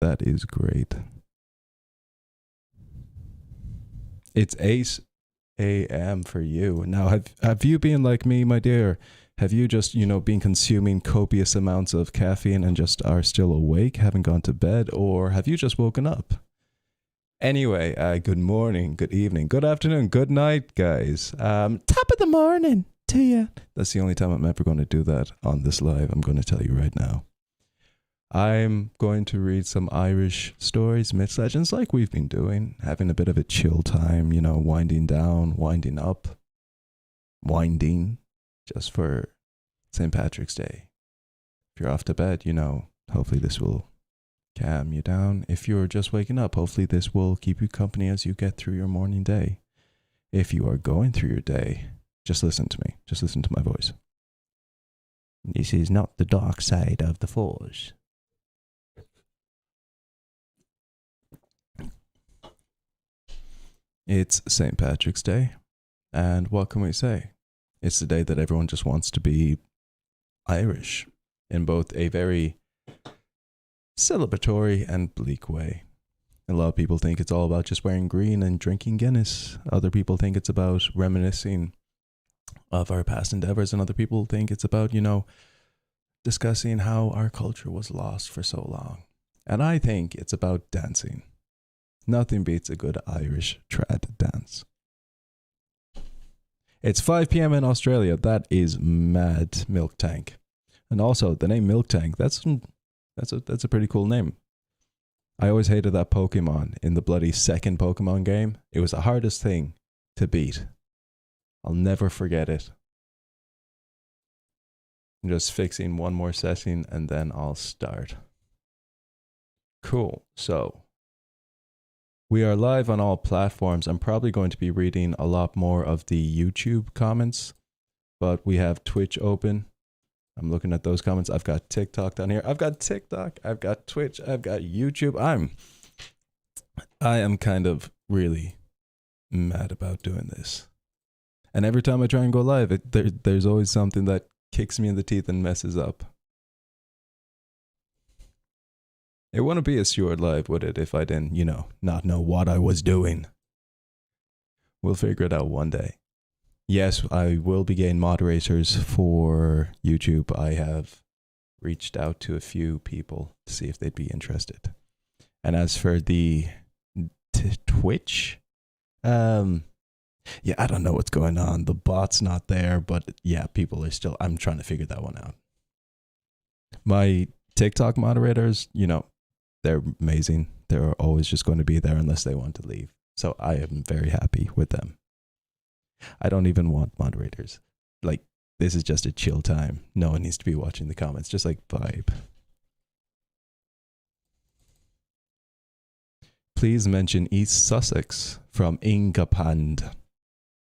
That is great. It's 8 a.m. for you. Now, have you been like me, my dear? Have you just, been consuming copious amounts of caffeine and just are still awake, haven't gone to bed, or have you just woken up? Anyway, good morning, good evening, good afternoon, good night, guys. Top of the morning to you. That's the only time I'm ever going to do that on this live, I'm going to tell you right now. I'm going to read some Irish stories, myths, legends, like we've been doing, having a bit of a chill time, winding down, winding up, winding, just for St. Patrick's Day. If you're off to bed, hopefully this will calm you down. If you're just waking up, hopefully this will keep you company as you get through your morning day. If you are going through your day, just listen to me. Just listen to my voice. This is not the dark side of the Force. It's St. Patrick's Day, and what can we say? It's the day that everyone just wants to be Irish, in both a very celebratory and bleak way. A lot of people think it's all about just wearing green and drinking Guinness. Other people think it's about reminiscing of our past endeavors, and other people think it's about, discussing how our culture was lost for so long. And I think it's about dancing. Nothing beats a good Irish trad dance. It's 5 p.m. in Australia. That is mad, Milk Tank. And also, the name Milk Tank, that's a pretty cool name. I always hated that Pokemon in the bloody second Pokemon game. It was the hardest thing to beat. I'll never forget it. I'm just fixing one more setting and then I'll start. Cool. So, we are live on all platforms. I'm probably going to be reading a lot more of the YouTube comments, but we have Twitch open. I'm looking at those comments. I've got TikTok down here. I've got TikTok. I've got Twitch. I've got YouTube. I am kind of really mad about doing this. And every time I try and go live, there's always something that kicks me in the teeth and messes up. It wouldn't be a Stewart live, would it, if I didn't, not know what I was doing. We'll figure it out one day. Yes, I will be getting moderators for YouTube. I have reached out to a few people to see if they'd be interested. And as for the Twitch, I don't know what's going on. The bot's not there, but yeah, people are still, I'm trying to figure that one out. My TikTok moderators, they're amazing. They're always just going to be there unless they want to leave. So I am very happy with them. I don't even want moderators. Like, this is just a chill time. No one needs to be watching the comments. Just like vibe. Please mention East Sussex from Ingapand.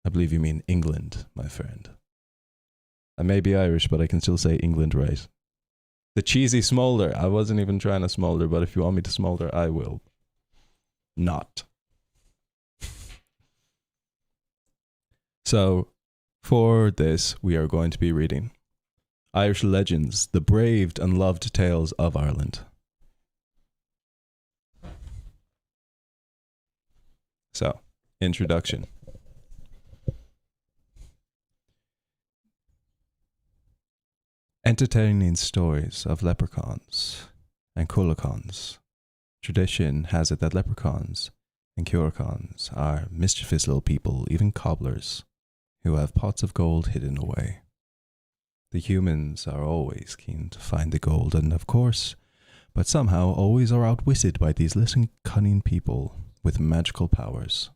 I believe you mean England, my friend. I may be Irish, but I can still say England right. The cheesy smolder. I wasn't even trying to smolder, but if you want me to smolder, I will. Not. So, for this, we are going to be reading Irish Legends, the braved and loved tales of Ireland. So, introduction. Entertaining stories of leprechauns and cullagons. Tradition has it that leprechauns and curracons are mischievous little people, even cobblers, who have pots of gold hidden away. The humans are always keen to find the gold, and of course, but somehow always are outwitted by these little cunning people with magical powers.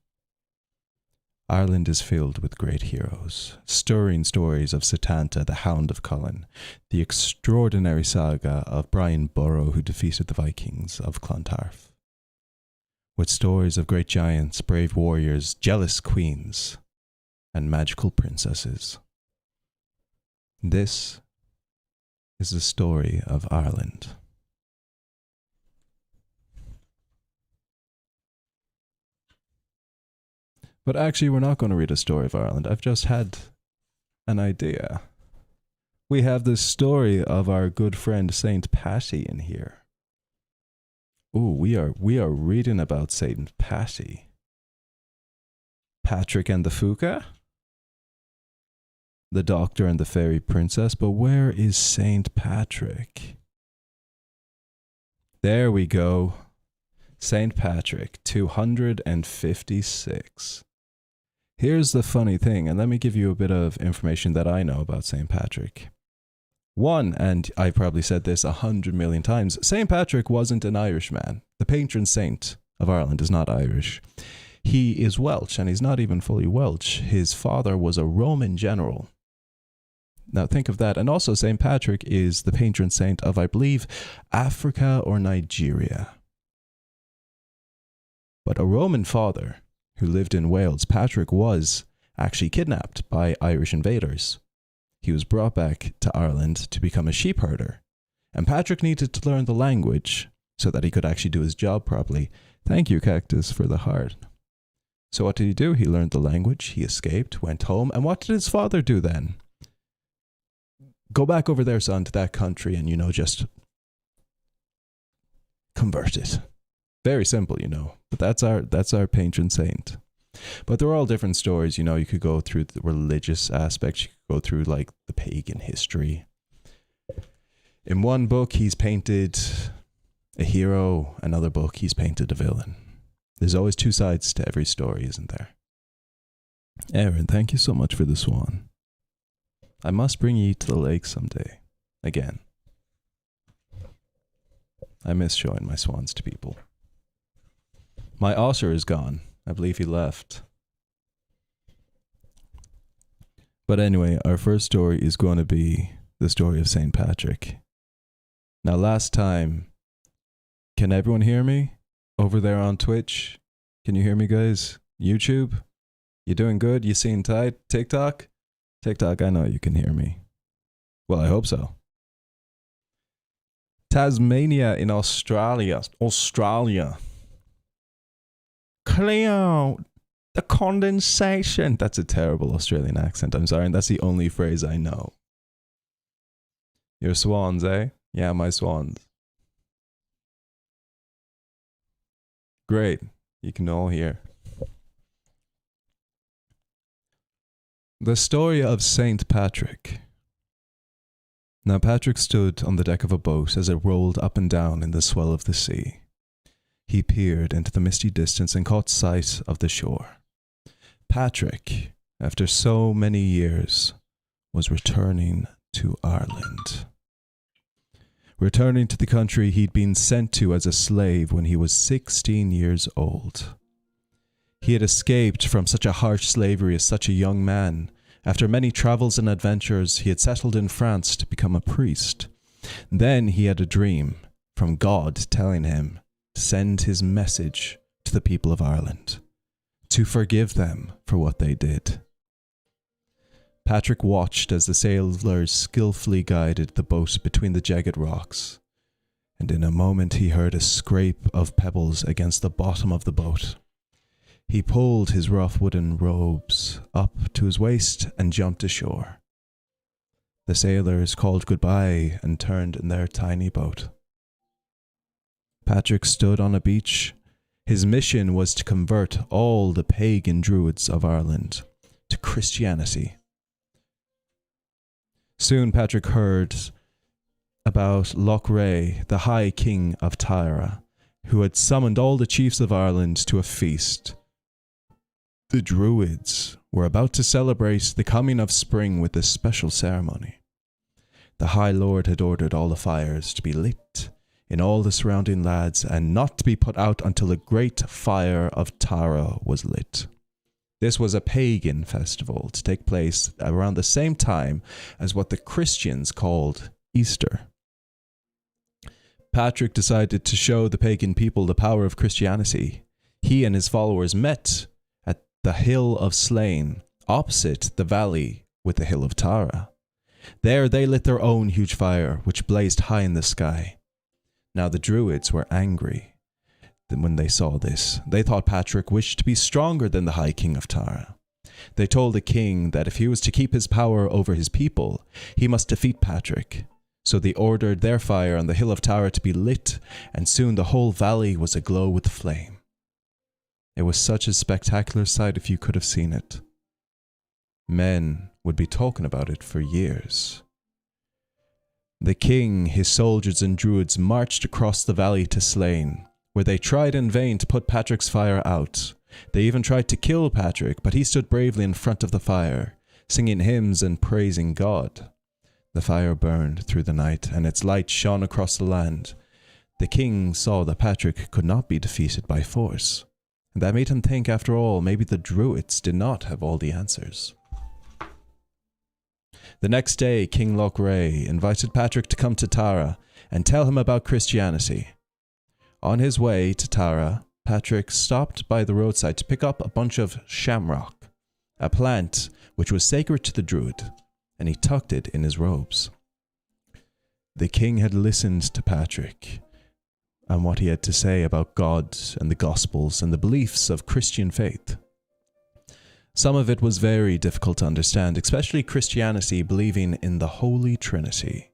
Ireland is filled with great heroes, stirring stories of Setanta, the Hound of Cullen, the extraordinary saga of Brian Boru, who defeated the Vikings of Clontarf, with stories of great giants, brave warriors, jealous queens, and magical princesses. This is the story of Ireland. But actually, we're not going to read a story of Ireland. I've just had an idea. We have the story of our good friend Saint Patty in here. Ooh, we are reading about Saint Patty. Patrick and the Fuca? The Doctor and the Fairy Princess, but where is Saint Patrick? There we go. Saint Patrick, 256. Here's the funny thing, and let me give you a bit of information that I know about Saint Patrick. One, and I probably said this 100 million times, Saint Patrick wasn't an Irishman. The patron saint of Ireland is not Irish. He is Welsh, and he's not even fully Welsh. His father was a Roman general. Now think of that. And also Saint Patrick is the patron saint of, I believe, Africa or Nigeria. But a Roman father who lived in Wales, Patrick was actually kidnapped by Irish invaders. He was brought back to Ireland to become a sheep herder. And Patrick needed to learn the language so that he could actually do his job properly. Thank you, Cactus, for the heart. So what did he do? He learned the language, he escaped, went home, and what did his father do then? Go back over there, son, to that country and, just convert it. Very simple, but that's our patron saint. But they're all different stories, you could go through the religious aspects, you could go through like the pagan history. In one book, he's painted a hero, another book, he's painted a villain. There's always two sides to every story, isn't there? Aaron, thank you so much for the swan. I must bring you to the lake someday. Again. I miss showing my swans to people. My otter is gone. I believe he left. But anyway, our first story is going to be the story of St. Patrick. Now, last time, can everyone hear me? Over there on Twitch? Can you hear me, guys? YouTube? You doing good? You seeing tight? TikTok? TikTok, I know you can hear me. Well, I hope so. Tasmania in Australia. Clear the condensation. That's a terrible Australian accent. I'm sorry, and that's the only phrase I know. Your swans, eh? Yeah, my swans. Great. You can all hear. The story of Saint Patrick. Now Patrick stood on the deck of a boat as it rolled up and down in the swell of the sea. He peered into the misty distance and caught sight of the shore. Patrick, after so many years, was returning to Ireland. Returning to the country he'd been sent to as a slave when he was 16 years old. He had escaped from such a harsh slavery as such a young man. After many travels and adventures, he had settled in France to become a priest. Then he had a dream from God telling him to send his message to the people of Ireland, to forgive them for what they did. Patrick watched as the sailors skillfully guided the boat between the jagged rocks, and in a moment he heard a scrape of pebbles against the bottom of the boat. He pulled his rough wooden robes up to his waist and jumped ashore. The sailors called goodbye and turned in their tiny boat. Patrick stood on a beach. His mission was to convert all the pagan druids of Ireland to Christianity. Soon Patrick heard about Lochray, the High King of Tara, who had summoned all the chiefs of Ireland to a feast. The Druids were about to celebrate the coming of spring with this special ceremony. The High Lord had ordered all the fires to be lit in all the surrounding lads and not to be put out until the great fire of Tara was lit. This was a pagan festival to take place around the same time as what the Christians called Easter. Patrick decided to show the pagan people the power of Christianity. He and his followers met at the Hill of Slane, opposite the valley with the Hill of Tara. There they lit their own huge fire, which blazed high in the sky. Now the Druids were angry when they saw this. They thought Patrick wished to be stronger than the High King of Tara. They told the king that if he was to keep his power over his people, he must defeat Patrick. So they ordered their fire on the hill of Tara to be lit, and soon the whole valley was aglow with flame. It was such a spectacular sight if you could have seen it. Men would be talking about it for years. The king, his soldiers and druids marched across the valley to Slane, where they tried in vain to put Patrick's fire out. They even tried to kill Patrick, but he stood bravely in front of the fire, singing hymns and praising God. The fire burned through the night, and its light shone across the land. The king saw that Patrick could not be defeated by force, and that made him think, after all, maybe the druids did not have all the answers. The next day, King Lochray invited Patrick to come to Tara and tell him about Christianity. On his way to Tara, Patrick stopped by the roadside to pick up a bunch of shamrock, a plant which was sacred to the druid, and he tucked it in his robes. The king had listened to Patrick and what he had to say about God and the Gospels and the beliefs of Christian faith. Some of it was very difficult to understand, especially Christianity believing in the Holy Trinity.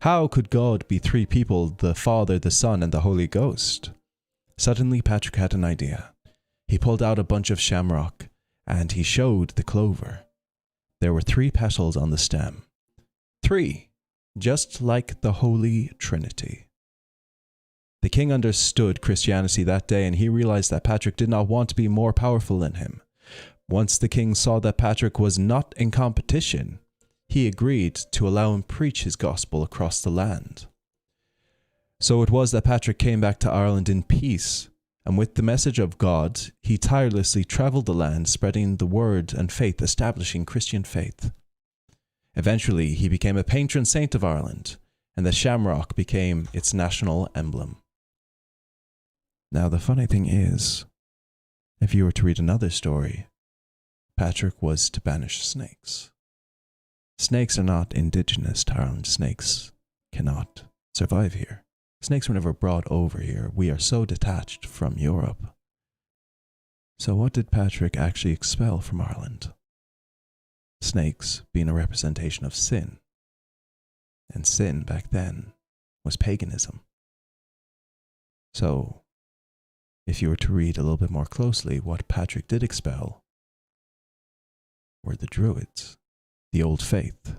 How could God be three people, the Father, the Son, and the Holy Ghost? Suddenly Patrick had an idea. He pulled out a bunch of shamrock, and he showed the clover. There were 3 petals on the stem. 3, just like the Holy Trinity. The king understood Christianity that day, and he realized that Patrick did not want to be more powerful than him. Once the king saw that Patrick was not in competition, he agreed to allow him preach his gospel across the land. So it was that Patrick came back to Ireland in peace, and with the message of God, he tirelessly travelled the land, spreading the word and faith, establishing Christian faith. Eventually, he became a patron saint of Ireland, and the shamrock became its national emblem. Now, the funny thing is, if you were to read another story, Patrick was to banish snakes. Snakes are not indigenous to Ireland. Snakes cannot survive here. Snakes were never brought over here. We are so detached from Europe. So what did Patrick actually expel from Ireland? Snakes being a representation of sin. And sin back then was paganism. So, if you were to read a little bit more closely, what Patrick did expel were the Druids, the old faith,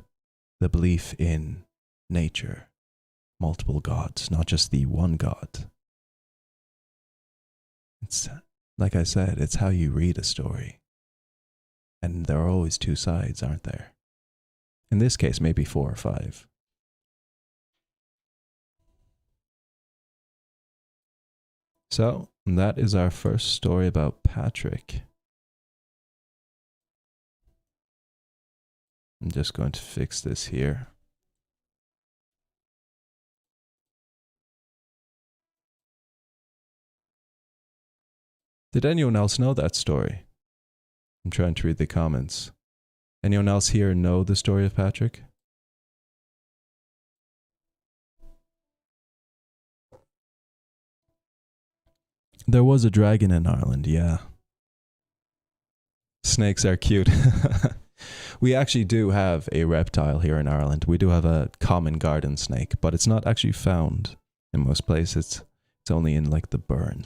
the belief in nature, multiple gods, not just the one God. It's, like I said, it's how you read a story. And there are always 2 sides, aren't there? In this case, maybe 4 or 5. So, that is our first story about Patrick. I'm just going to fix this here. Did anyone else know that story? I'm trying to read the comments. Anyone else here know the story of Patrick? There was a dragon in Ireland, yeah. Snakes are cute. We actually do have a reptile here in Ireland. We do have a common garden snake, but it's not actually found in most places. It's only in like the burn.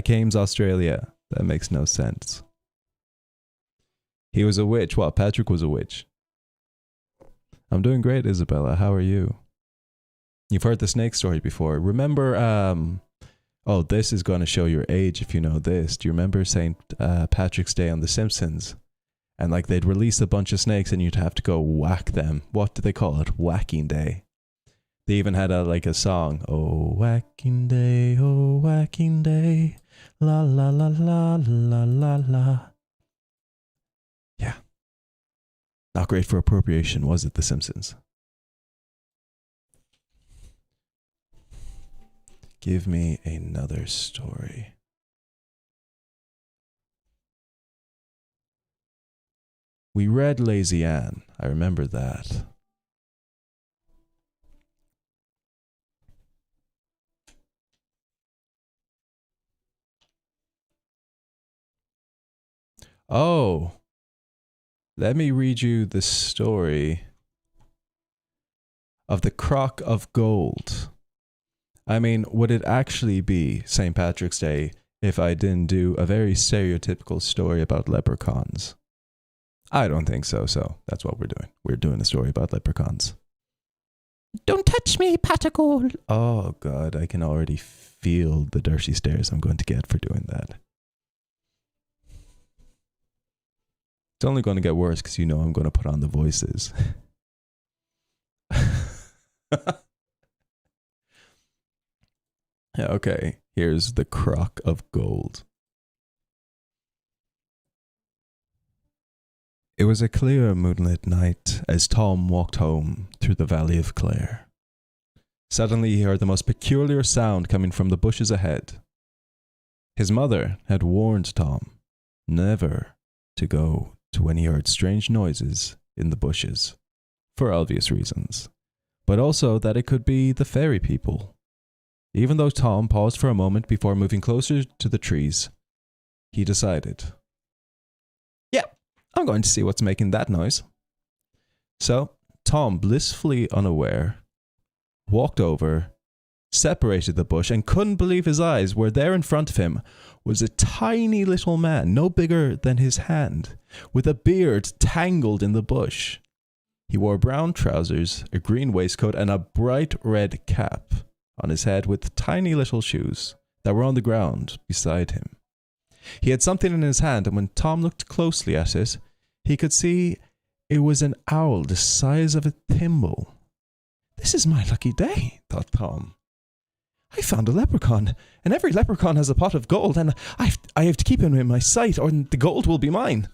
Cames, Australia. That makes no sense. He was a witch. Well, Patrick was a witch. I'm doing great, Isabella. How are you? You've heard the snake story before. Remember, oh, this is going to show your age if you know this. Do you remember St. Patrick's Day on The Simpsons? And like they'd release a bunch of snakes and you'd have to go whack them. What do they call it? Whacking Day. They even had a song. Oh, whacking day, la la la la la la la. Yeah. Not great for appropriation, was it, The Simpsons? Give me another story. We read Lazy Anne. I remember that. Oh. Let me read you the story. of the Crock of Gold. I mean, would it actually be St. Patrick's Day if I didn't do a very stereotypical story about leprechauns? I don't think so, so that's what we're doing. We're doing a story about leprechauns. Don't touch me, pot of gold. Oh, God, I can already feel the dirty stares I'm going to get for doing that. It's only going to get worse because you know I'm going to put on the voices. Okay, here's the Crock of Gold. It was a clear moonlit night as Tom walked home through the Valley of Clare. Suddenly he heard the most peculiar sound coming from the bushes ahead. His mother had warned Tom never to go to when he heard strange noises in the bushes, for obvious reasons, but also that it could be the fairy people. Even though Tom paused for a moment before moving closer to the trees, he decided, "Yeah, I'm going to see what's making that noise." So, Tom, blissfully unaware, walked over, separated the bush, and couldn't believe his eyes where there in front of him was a tiny little man, no bigger than his hand, with a beard tangled in the bush. He wore brown trousers, a green waistcoat, and a bright red cap on his head with tiny little shoes that were on the ground beside him. He had something in his hand, and when Tom looked closely at it, he could see it was an owl the size of a thimble. "This is my lucky day," thought Tom. "I found a leprechaun, and every leprechaun has a pot of gold, and I have to keep him in my sight, or the gold will be mine."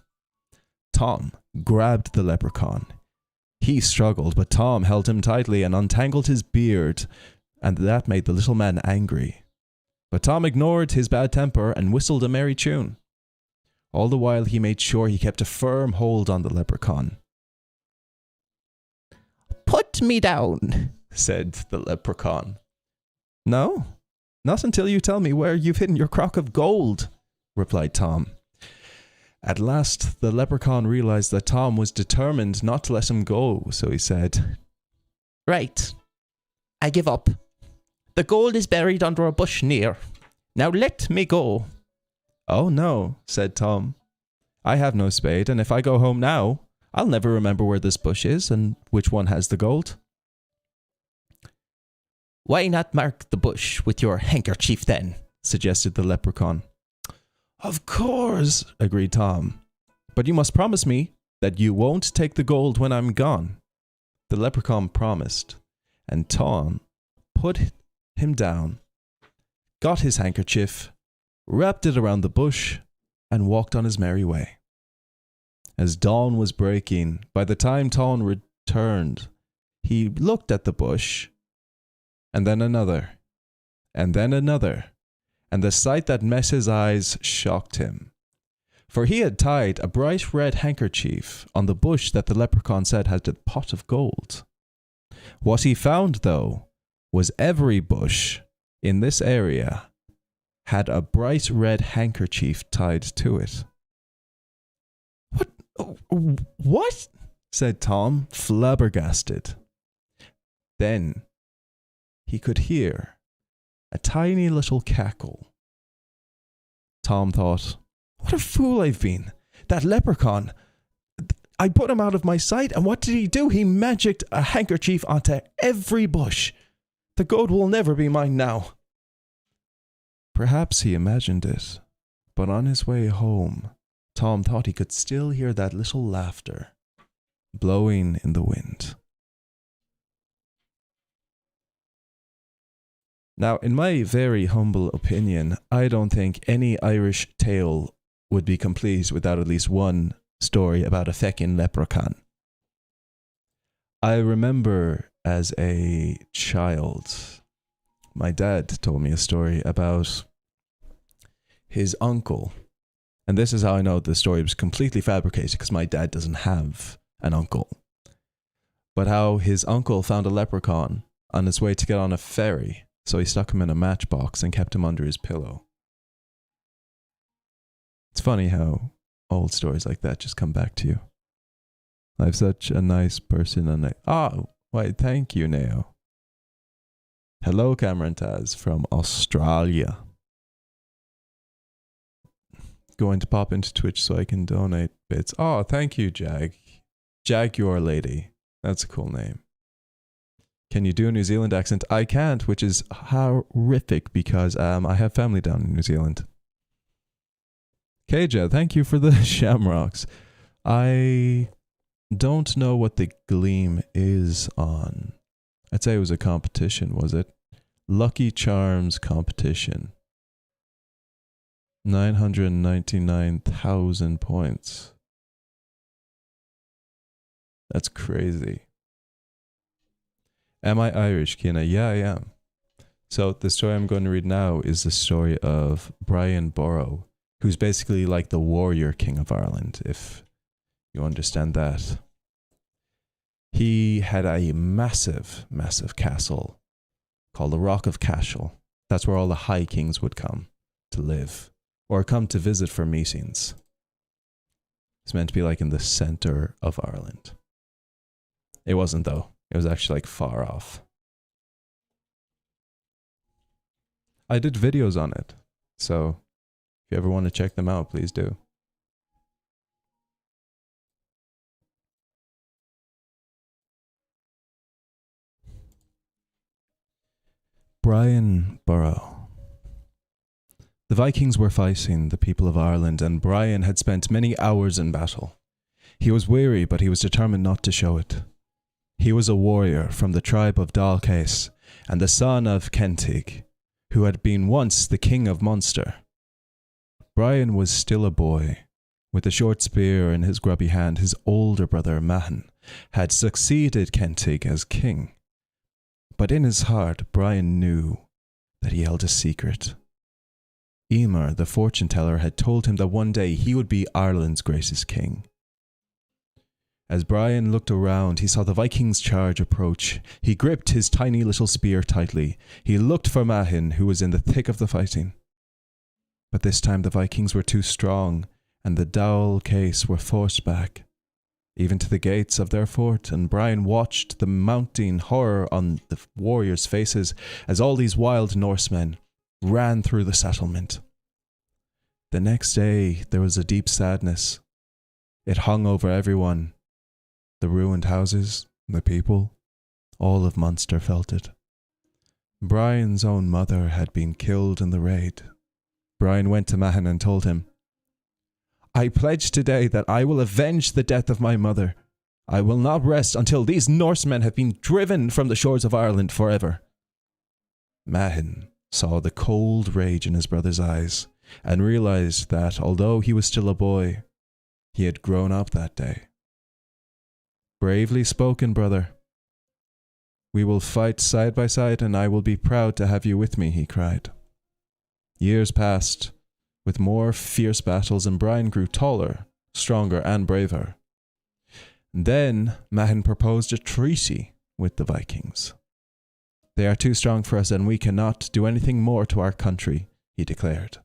Tom grabbed the leprechaun. He struggled, but Tom held him tightly and untangled his beard, and that made the little man angry. But Tom ignored his bad temper and whistled a merry tune. All the while he made sure he kept a firm hold on the leprechaun. Put me down, said the leprechaun. "No, not until you tell me where you've hidden your crock of gold," replied Tom. At last the leprechaun realized that Tom was determined not to let him go, so he said, "Right, I give up. The gold is buried under a bush near. Now let me go." "Oh no," said Tom. "I have no spade, and if I go home now, I'll never remember where this bush is and which one has the gold." "Why not mark the bush with your handkerchief then?" suggested the leprechaun. "Of course," agreed Tom. "But you must promise me that you won't take the gold when I'm gone." The leprechaun promised, and Tom put him down, got his handkerchief, wrapped it around the bush, and walked on his merry way. As dawn was breaking, by the time Tom returned, he looked at the bush, and then another, and then another, and the sight that met his eyes shocked him. For he had tied a bright red handkerchief on the bush that the leprechaun said had a pot of gold. What he found, though, was every bush in this area had a bright red handkerchief tied to it. What? Said Tom, flabbergasted. Then he could hear a tiny little cackle. Tom thought, "What a fool I've been. That leprechaun, I put him out of my sight, and what did he do? He magicked a handkerchief onto every bush. The gold will never be mine now." Perhaps he imagined it, but on his way home, Tom thought he could still hear that little laughter blowing in the wind. Now, in my very humble opinion, I don't think any Irish tale would be complete without at least one story about a feckin' leprechaun. I remember as a child, my dad told me a story about his uncle. And this is how I know the story was completely fabricated, because my dad doesn't have an uncle. But how his uncle found a leprechaun on his way to get on a ferry, so he stuck him in a matchbox and kept him under his pillow. It's funny how old stories like that just come back to you. I have such a nice person, and Why, thank you, Neo. Hello, Cameron Taz from Australia. Going to pop into Twitch so I can donate bits. Oh, thank you, Jaguar Lady. That's a cool name. Can you do a New Zealand accent? I can't, which is horrific because I have family down in New Zealand. Keja, thank you for the shamrocks. I don't know what the gleam is on. I'd say it was a competition, was it? Lucky Charms competition. 999,000 points. That's crazy. Am I Irish, Kina? Yeah, I am. So the story I'm going to read now is the story of Brian Boru, who's basically like the warrior king of Ireland, if you understand that. He had a massive, massive castle called the Rock of Cashel. That's where all the high kings would come to live or come to visit for meetings. It's meant to be like in the center of Ireland. It wasn't though. It was actually like far off. I did videos on it. So if you ever want to check them out, please do. Brian Boru. The Vikings were fighting the people of Ireland, and Brian had spent many hours in battle. He was weary, but he was determined not to show it. He was a warrior from the tribe of Dalcase, and the son of Kentig, who had been once the king of Munster. Brian was still a boy. With a short spear in his grubby hand, his older brother Mahon had succeeded Kentig as king. But in his heart, Brian knew that he held a secret. Emer, the fortune teller, had told him that one day he would be Ireland's greatest king. As Brian looked around, he saw the Vikings' charge approach. He gripped his tiny little spear tightly. He looked for Mahon, who was in the thick of the fighting. But this time the Vikings were too strong, and the Dalcase were forced back, even to the gates of their fort, and Brian watched the mounting horror on the warriors' faces as all these wild Norsemen ran through the settlement. The next day there was a deep sadness. It hung over everyone. The ruined houses, the people, all of Munster felt it. Brian's own mother had been killed in the raid. Brian went to Mahon and told him, "I pledge today that I will avenge the death of my mother. I will not rest until these Norsemen have been driven from the shores of Ireland forever." Mahon saw the cold rage in his brother's eyes and realized that although he was still a boy, he had grown up that day. "Bravely spoken, brother. We will fight side by side, and I will be proud to have you with me," he cried. Years passed, with more fierce battles, and Brian grew taller, stronger, and braver. Then Mahon proposed a treaty with the Vikings. "They are too strong for us, and we cannot do anything more to our country," he declared.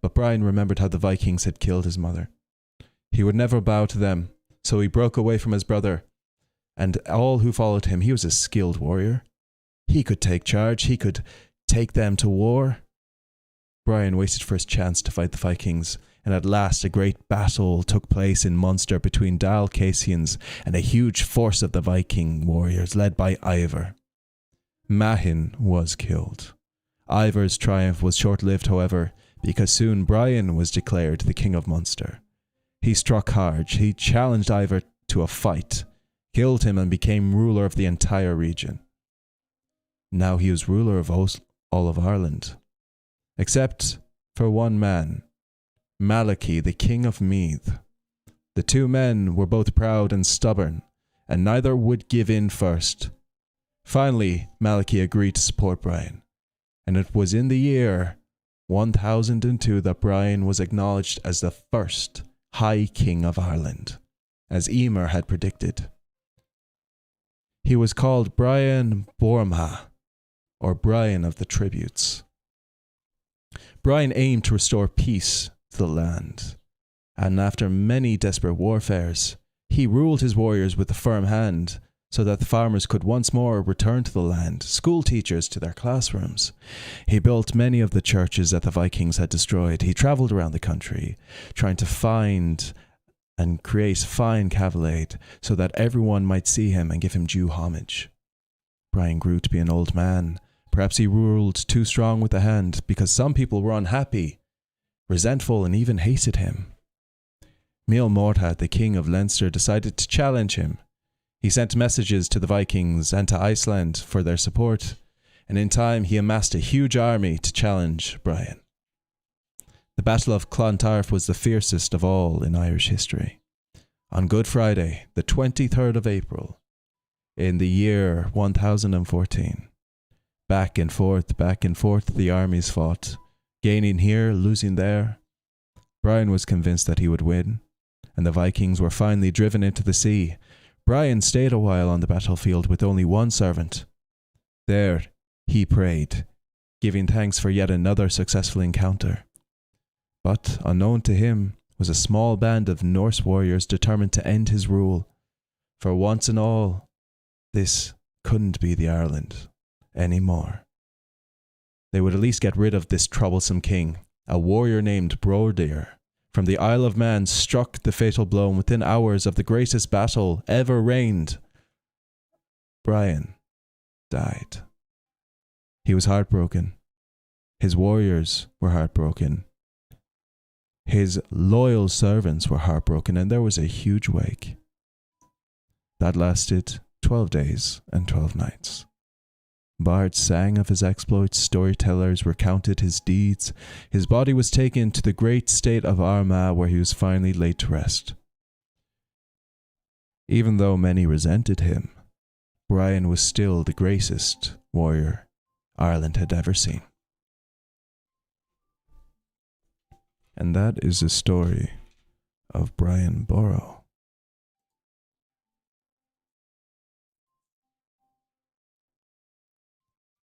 But Brian remembered how the Vikings had killed his mother. He would never bow to them, so he broke away from his brother and all who followed him. He was a skilled warrior. He could take charge. He could take them to war. Brian waited for his chance to fight the Vikings, and at last a great battle took place in Munster between Dalcassians and a huge force of the Viking warriors led by Ivar. Mahon was killed. Ivar's triumph was short-lived, however, because soon Brian was declared the king of Munster. He struck hard. He challenged Ivar to a fight, killed him, and became ruler of the entire region. Now he was ruler of all of Ireland, except for one man, Malachy, the king of Meath. The two men were both proud and stubborn, and neither would give in first. Finally, Malachy agreed to support Brian, and it was in the year 1002 that Brian was acknowledged as the first High King of Ireland, as Emer had predicted. He was called Brian Bormha, or Brian of the Tributes. Brian aimed to restore peace to the land, and after many desperate warfares, he ruled his warriors with a firm hand so that the farmers could once more return to the land, school teachers to their classrooms. He built many of the churches that the Vikings had destroyed. He travelled around the country, trying to find and create fine cavallade so that everyone might see him and give him due homage. Brian grew to be an old man. Perhaps he ruled too strong with the hand, because some people were unhappy, resentful, and even hated him. Miel Mordred, the king of Leinster, decided to challenge him. He sent messages to the Vikings and to Iceland for their support, and in time he amassed a huge army to challenge Brian. The Battle of Clontarf was the fiercest of all in Irish history. On Good Friday, the 23rd of April, in the year 1014, back and forth, the armies fought, gaining here, losing there. Brian was convinced that he would win, and the Vikings were finally driven into the sea. Brian stayed a while on the battlefield with only one servant. There, he prayed, giving thanks for yet another successful encounter. But, unknown to him, was a small band of Norse warriors determined to end his rule. For once and all, this couldn't be the Ireland anymore. They would at least get rid of this troublesome king. A warrior named Brodir from the Isle of Man struck the fatal blow, and within hours of the greatest battle ever reigned, Brian died. He was heartbroken. His warriors were heartbroken. His loyal servants were heartbroken, and there was a huge wake. That lasted 12 days and 12 nights. Bards sang of his exploits, storytellers recounted his deeds. His body was taken to the great state of Armagh, where he was finally laid to rest. Even though many resented him, Brian was still the greatest warrior Ireland had ever seen. And that is the story of Brian Boru.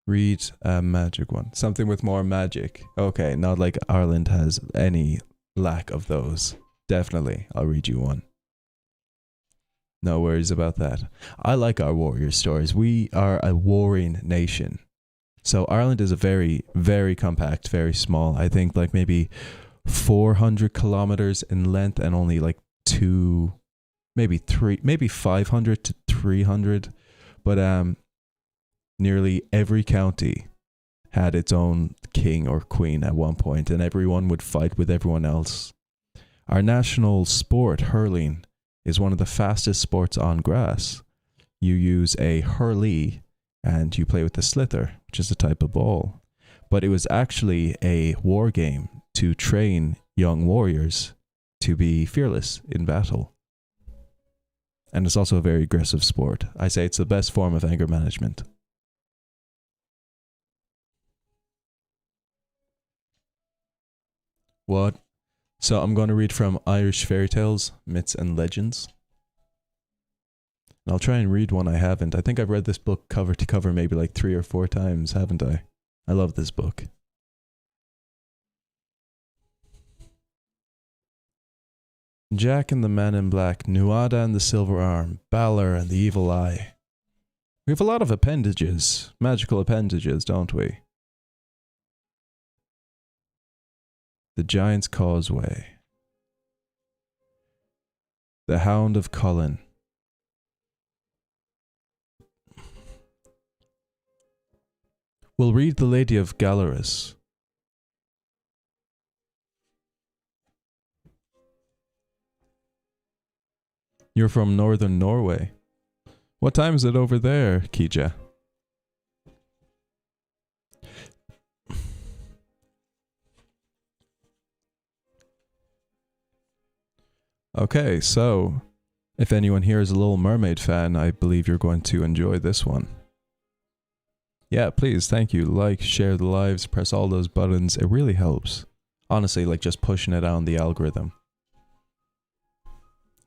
Read a magic one. Something with more magic. Okay, not like Ireland has any lack of those. Definitely, I'll read you one. No worries about that. I like our warrior stories. We are a warring nation. So Ireland is a very, very compact, very small. I think like maybe 400 kilometers in length and only like maybe 500 to 300. But nearly every county had its own king or queen at one point, and everyone would fight with everyone else. Our national sport, hurling, is one of the fastest sports on grass. You use a hurley and you play with the slither, which is a type of ball. But it was actually a war game to train young warriors to be fearless in battle. And it's also a very aggressive sport. I say it's the best form of anger management. What? So I'm going to read from Irish Fairytales, Myths and Legends. And I'll try and read one I haven't. I think I've read this book cover to cover maybe like 3 or 4 times, haven't I? I love this book. Jack and the Man in Black, Nuada and the Silver Arm, Balor and the Evil Eye. We have a lot of appendages, magical appendages, don't we? The Giant's Causeway. The Hound of Cullen. We'll read The Lady of Gallurus. You're from northern Norway. What time is it over there, Kija? Okay, so if anyone here is a Little Mermaid fan, I believe you're going to enjoy this one. Yeah, please, thank you. Like, share the lives, press all those buttons. It really helps. Honestly, like just pushing it on the algorithm.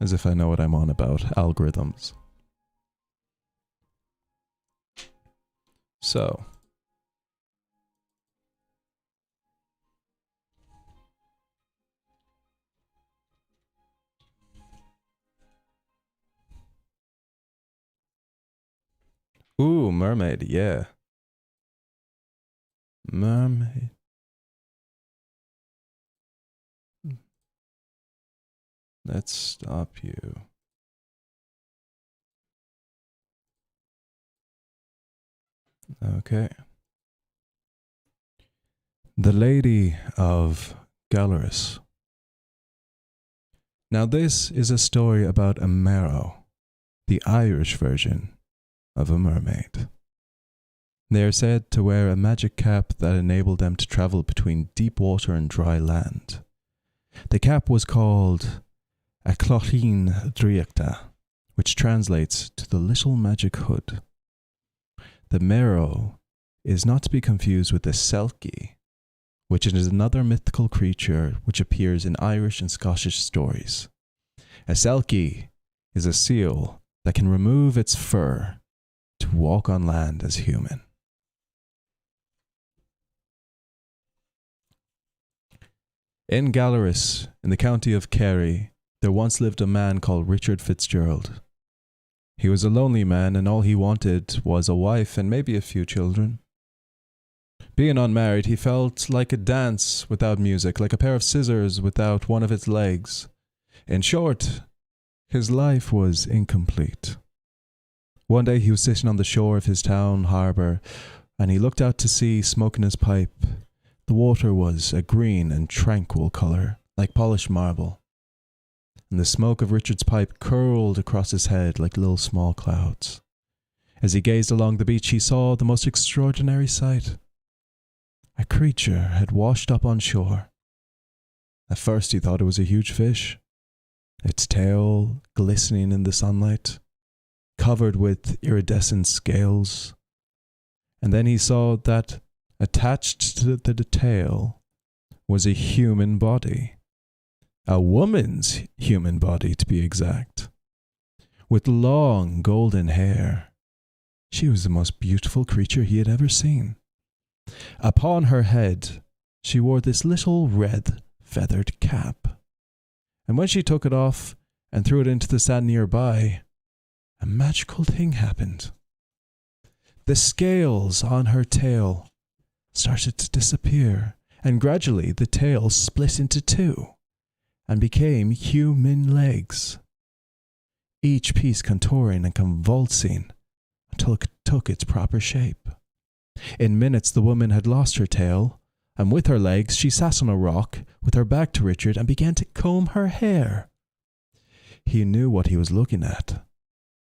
As if I know what I'm on about. Algorithms. So. Ooh, mermaid, yeah. Mermaid. Let's stop you. Okay. The Lady of Gallurus. Now this is a story about a Merrow, the Irish version of a mermaid. They are said to wear a magic cap that enabled them to travel between deep water and dry land. The cap was called a Clochín Dríochta, which translates to the little magic hood. The Merrow is not to be confused with the Selkie, which is another mythical creature which appears in Irish and Scottish stories. A Selkie is a seal that can remove its fur to walk on land as human. In Gallurus, in the county of Kerry, there once lived a man called Richard Fitzgerald. He was a lonely man, and all he wanted was a wife and maybe a few children. Being unmarried, he felt like a dance without music, like a pair of scissors without one of its legs. In short, his life was incomplete. One day he was sitting on the shore of his town harbour, and he looked out to sea, smoking his pipe. The water was a green and tranquil colour, like polished marble, and the smoke of Richard's pipe curled across his head like little small clouds. As he gazed along the beach, he saw the most extraordinary sight. A creature had washed up on shore. At first he thought it was a huge fish, its tail glistening in the sunlight, covered with iridescent scales. And then he saw that attached to the tail was a human body. A woman's human body, to be exact. With long golden hair. She was the most beautiful creature he had ever seen. Upon her head, she wore this little red feathered cap. And when she took it off and threw it into the sand nearby, a magical thing happened. The scales on her tail started to disappear, and gradually the tail split into two and became human legs, each piece contouring and convulsing until it took its proper shape. In minutes the woman had lost her tail, and with her legs she sat on a rock with her back to Richard and began to comb her hair. He knew what he was looking at.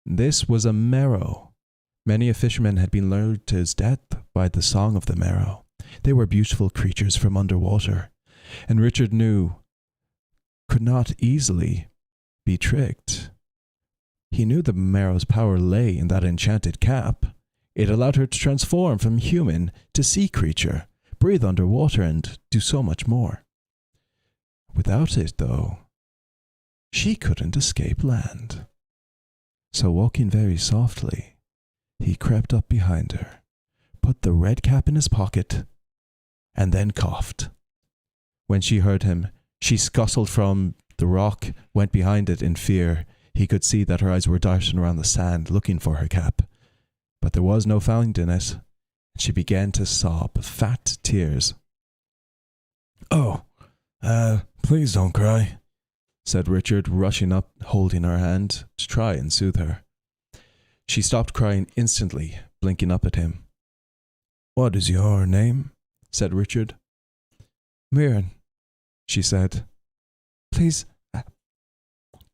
This was a Merrow. Many a fisherman had been lured to his death by the song of the Merrow. They were beautiful creatures from underwater, and Richard knew could not easily be tricked. He knew the Merrow's power lay in that enchanted cap. It allowed her to transform from human to sea creature, breathe underwater, and do so much more. Without it, though, she couldn't escape land. So walking very softly, he crept up behind her, put the red cap in his pocket, and then coughed. When she heard him, she scuttled from the rock, went behind it in fear. He could see that her eyes were darting around the sand, looking for her cap. But there was no finding it, and she began to sob fat tears. "Oh, please don't cry," said Richard, rushing up, holding her hand to try and soothe her. She stopped crying instantly, blinking up at him. "What is your name?" said Richard. "Muireann," she said. "Please,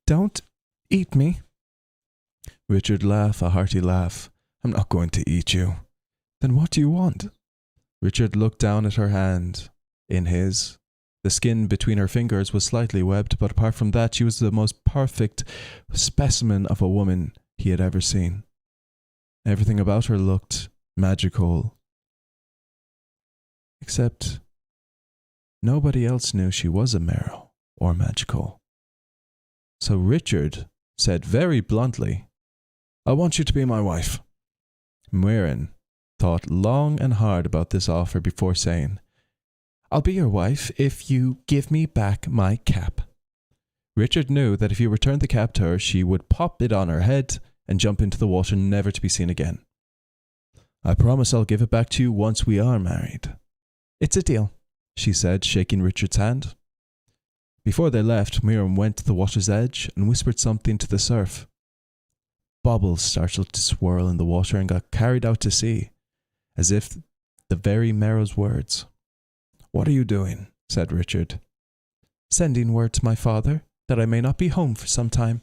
don't eat me." Richard laughed a hearty laugh. "I'm not going to eat you." "Then what do you want?" Richard looked down at her hand in his. The skin between her fingers was slightly webbed, but apart from that, she was the most perfect specimen of a woman he had ever seen. Everything about her looked magical, except nobody else knew she was a Merrow or magical. So Richard said very bluntly, "I want you to be my wife." Muireann thought long and hard about this offer before saying, "I'll be your wife if you give me back my cap." Richard knew that if he returned the cap to her, she would pop it on her head and jump into the water, never to be seen again. I promise I'll give it back to you once we are married. It's a deal, she said, shaking Richard's hand. Before they left, Miriam went to the water's edge and whispered something to the surf. Bubbles started to swirl in the water and got carried out to sea, as if the very Merrow's words. What are you doing? Said Richard. Sending word to my father that I may not be home for some time.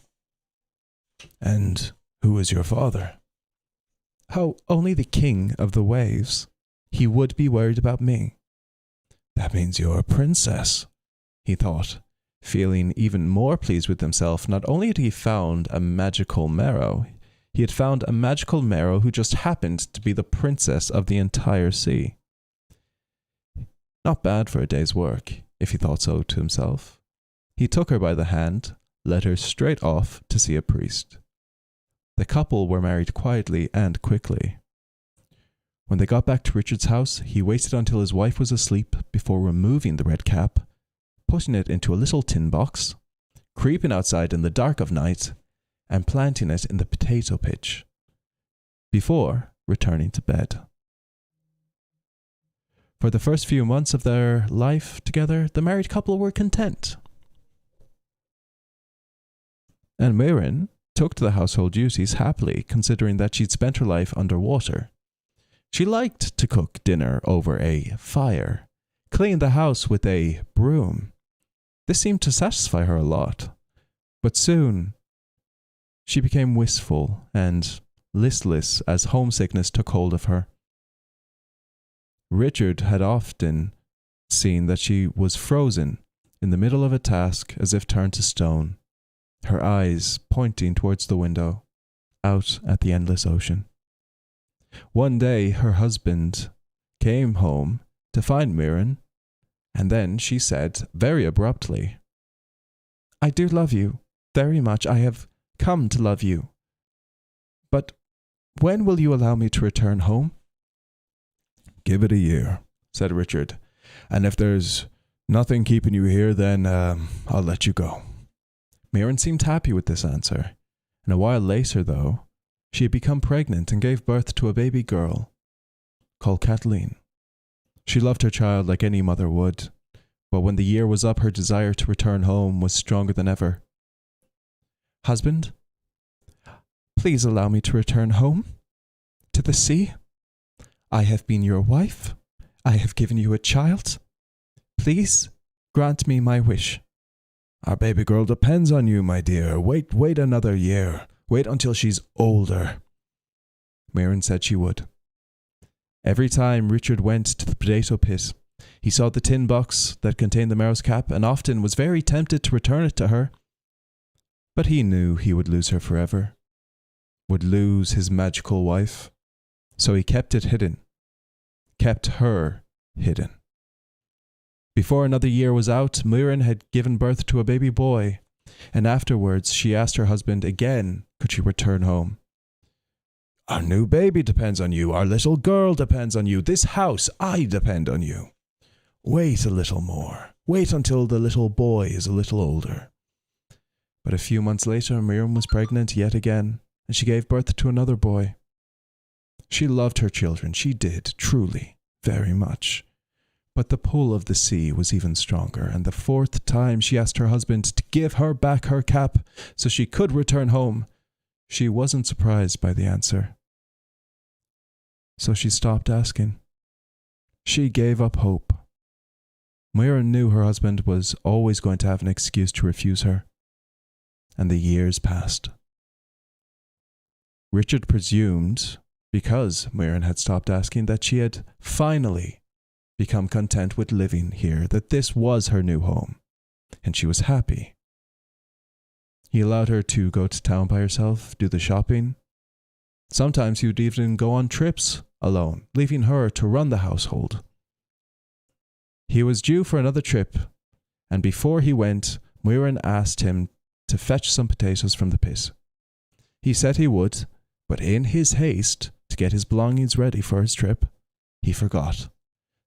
And who is your father? Oh, only the king of the waves. He would be worried about me. That means you're a princess, he thought, feeling even more pleased with himself. Not only had he found a magical Merrow, he had found a magical Merrow who just happened to be the princess of the entire sea. Not bad for a day's work, if he thought so to himself. He took her by the hand, led her straight off to see a priest. The couple were married quietly and quickly. When they got back to Richard's house, he waited until his wife was asleep before removing the red cap, putting it into a little tin box, creeping outside in the dark of night, and planting it in the potato pitch, before returning to bed. For the first few months of their life together, the married couple were content. And Miriam took to the household duties happily, considering that she'd spent her life underwater. She liked to cook dinner over a fire, clean the house with a broom. This seemed to satisfy her a lot. But soon, she became wistful and listless as homesickness took hold of her. Richard had often seen that she was frozen in the middle of a task as if turned to stone, her eyes pointing towards the window, out at the endless ocean. One day her husband came home to find Miriam, and then she said very abruptly, I do love you very much. I have come to love you. But when will you allow me to return home? Give it a year, said Richard, and if there's nothing keeping you here, then I'll let you go. Miriam seemed happy with this answer, and a while later, though, she had become pregnant and gave birth to a baby girl called Kathleen. She loved her child like any mother would, but when the year was up, her desire to return home was stronger than ever. Husband, please allow me to return home, to the sea. I have been your wife. I have given you a child. Please grant me my wish. Our baby girl depends on you, my dear. Wait another year. Wait until she's older. Miriam said she would. Every time Richard went to the potato pit, he saw the tin box that contained the Merrow's cap and often was very tempted to return it to her. But he knew he would lose her forever, would lose his magical wife. So he kept it hidden, kept her hidden. Before another year was out, Miriam had given birth to a baby boy, and afterwards she asked her husband again, could she return home? Our new baby depends on you. Our little girl depends on you. This house, I depend on you. Wait a little more. Wait until the little boy is a little older. But a few months later, Miriam was pregnant yet again, and she gave birth to another boy. She loved her children. She did, truly, very much. But the pull of the sea was even stronger, and the fourth time she asked her husband to give her back her cap so she could return home, she wasn't surprised by the answer. So she stopped asking. She gave up hope. Miriam knew her husband was always going to have an excuse to refuse her. And the years passed. Richard presumed, because Miriam had stopped asking, that she had finally become content with living here, that this was her new home, and she was happy. He allowed her to go to town by herself, do the shopping. Sometimes he would even go on trips alone, leaving her to run the household. He was due for another trip, and before he went, Miriam asked him to fetch some potatoes from the pit. He said he would, but in his haste to get his belongings ready for his trip, he forgot.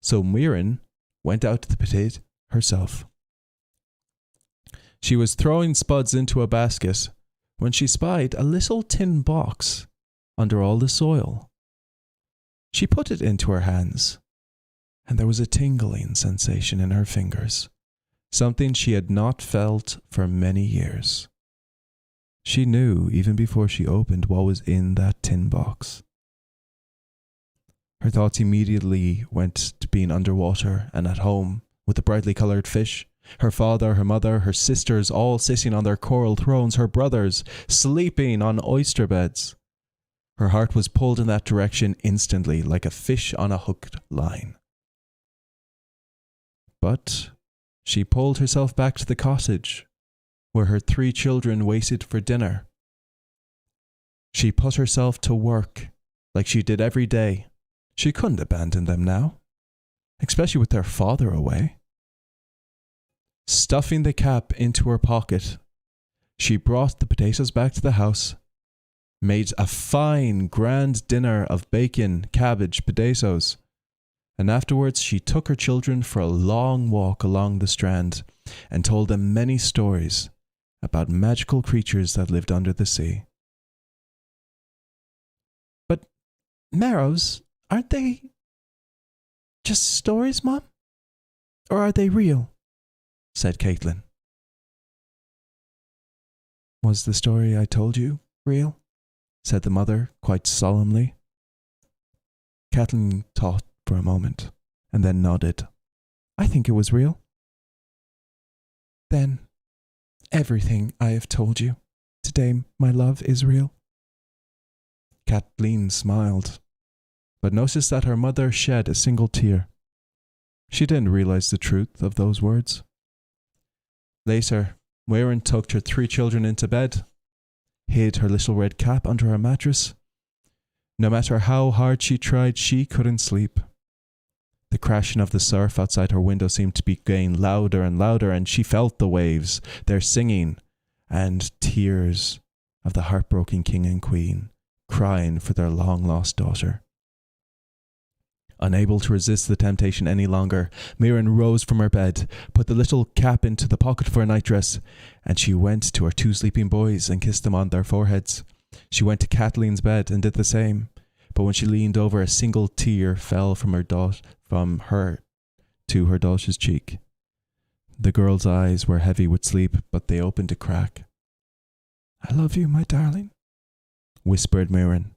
So Miriam went out to the pit herself. She was throwing spuds into a basket when she spied a little tin box under all the soil. She put it into her hands, and there was a tingling sensation in her fingers, something she had not felt for many years. She knew even before she opened what was in that tin box. Her thoughts immediately went to being underwater and at home with the brightly coloured fish, her father, her mother, her sisters all sitting on their coral thrones, her brothers sleeping on oyster beds. Her heart was pulled in that direction instantly, like a fish on a hooked line. But she pulled herself back to the cottage, where her 3 children waited for dinner. She put herself to work, like she did every day. She couldn't abandon them now, especially with their father away. Stuffing the cap into her pocket, she brought the potatoes back to the house, made a fine, grand dinner of bacon, cabbage, potatoes, and afterwards she took her children for a long walk along the strand and told them many stories about magical creatures that lived under the sea. But marrows, aren't they just stories, Mom? Or are they real? Said Caitlin. Was the story I told you real? Said the mother quite solemnly. Caitlin thought for a moment and then nodded. I think it was real. Then everything I have told you today, my love, is real. Kathleen smiled, but noticed that her mother shed a single tear. She didn't realize the truth of those words. Later, Muireann tucked her 3 children into bed, hid her little red cap under her mattress. No matter how hard she tried, she couldn't sleep. The crashing of the surf outside her window seemed to be getting louder and louder, and she felt the waves, their singing, and tears of the heartbroken king and queen, crying for their long-lost daughter. Unable to resist the temptation any longer, Muireann rose from her bed, put the little cap into the pocket of her nightdress, and she went to her 2 sleeping boys and kissed them on their foreheads. She went to Kathleen's bed and did the same, but when she leaned over, a single tear fell from her to her daughter's cheek. The girl's eyes were heavy with sleep, but they opened a crack. I love you, my darling, whispered Muireann.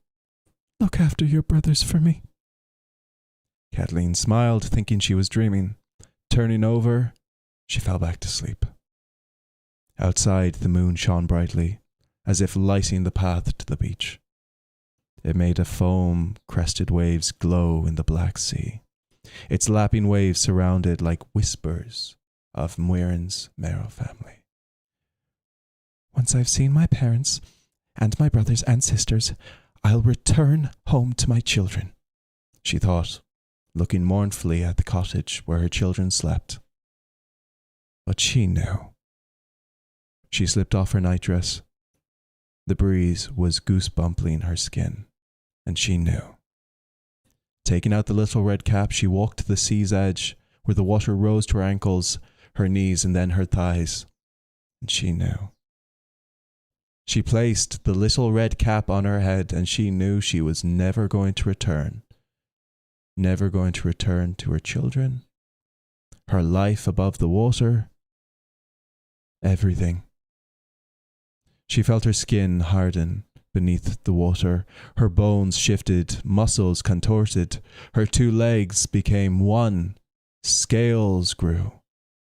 Look after your brothers for me. Kathleen smiled, thinking she was dreaming. Turning over, she fell back to sleep. Outside, the moon shone brightly, as if lighting the path to the beach. It made a foam-crested waves glow in the black sea. Its lapping waves surrounded like whispers of Muireann's Merrow family. Once I've seen my parents and my brothers and sisters, I'll return home to my children, she thought, looking mournfully at the cottage where her children slept. But she knew. She slipped off her nightdress. The breeze was goosebumping her skin, and she knew. Taking out the little red cap, she walked to the sea's edge, where the water rose to her ankles, her knees, and then her thighs, and she knew. She placed the little red cap on her head, and she knew she was never going to return. Never going to return to her children, her life above the water, everything. She felt her skin harden beneath the water, her bones shifted, muscles contorted, her 2 legs became one, scales grew.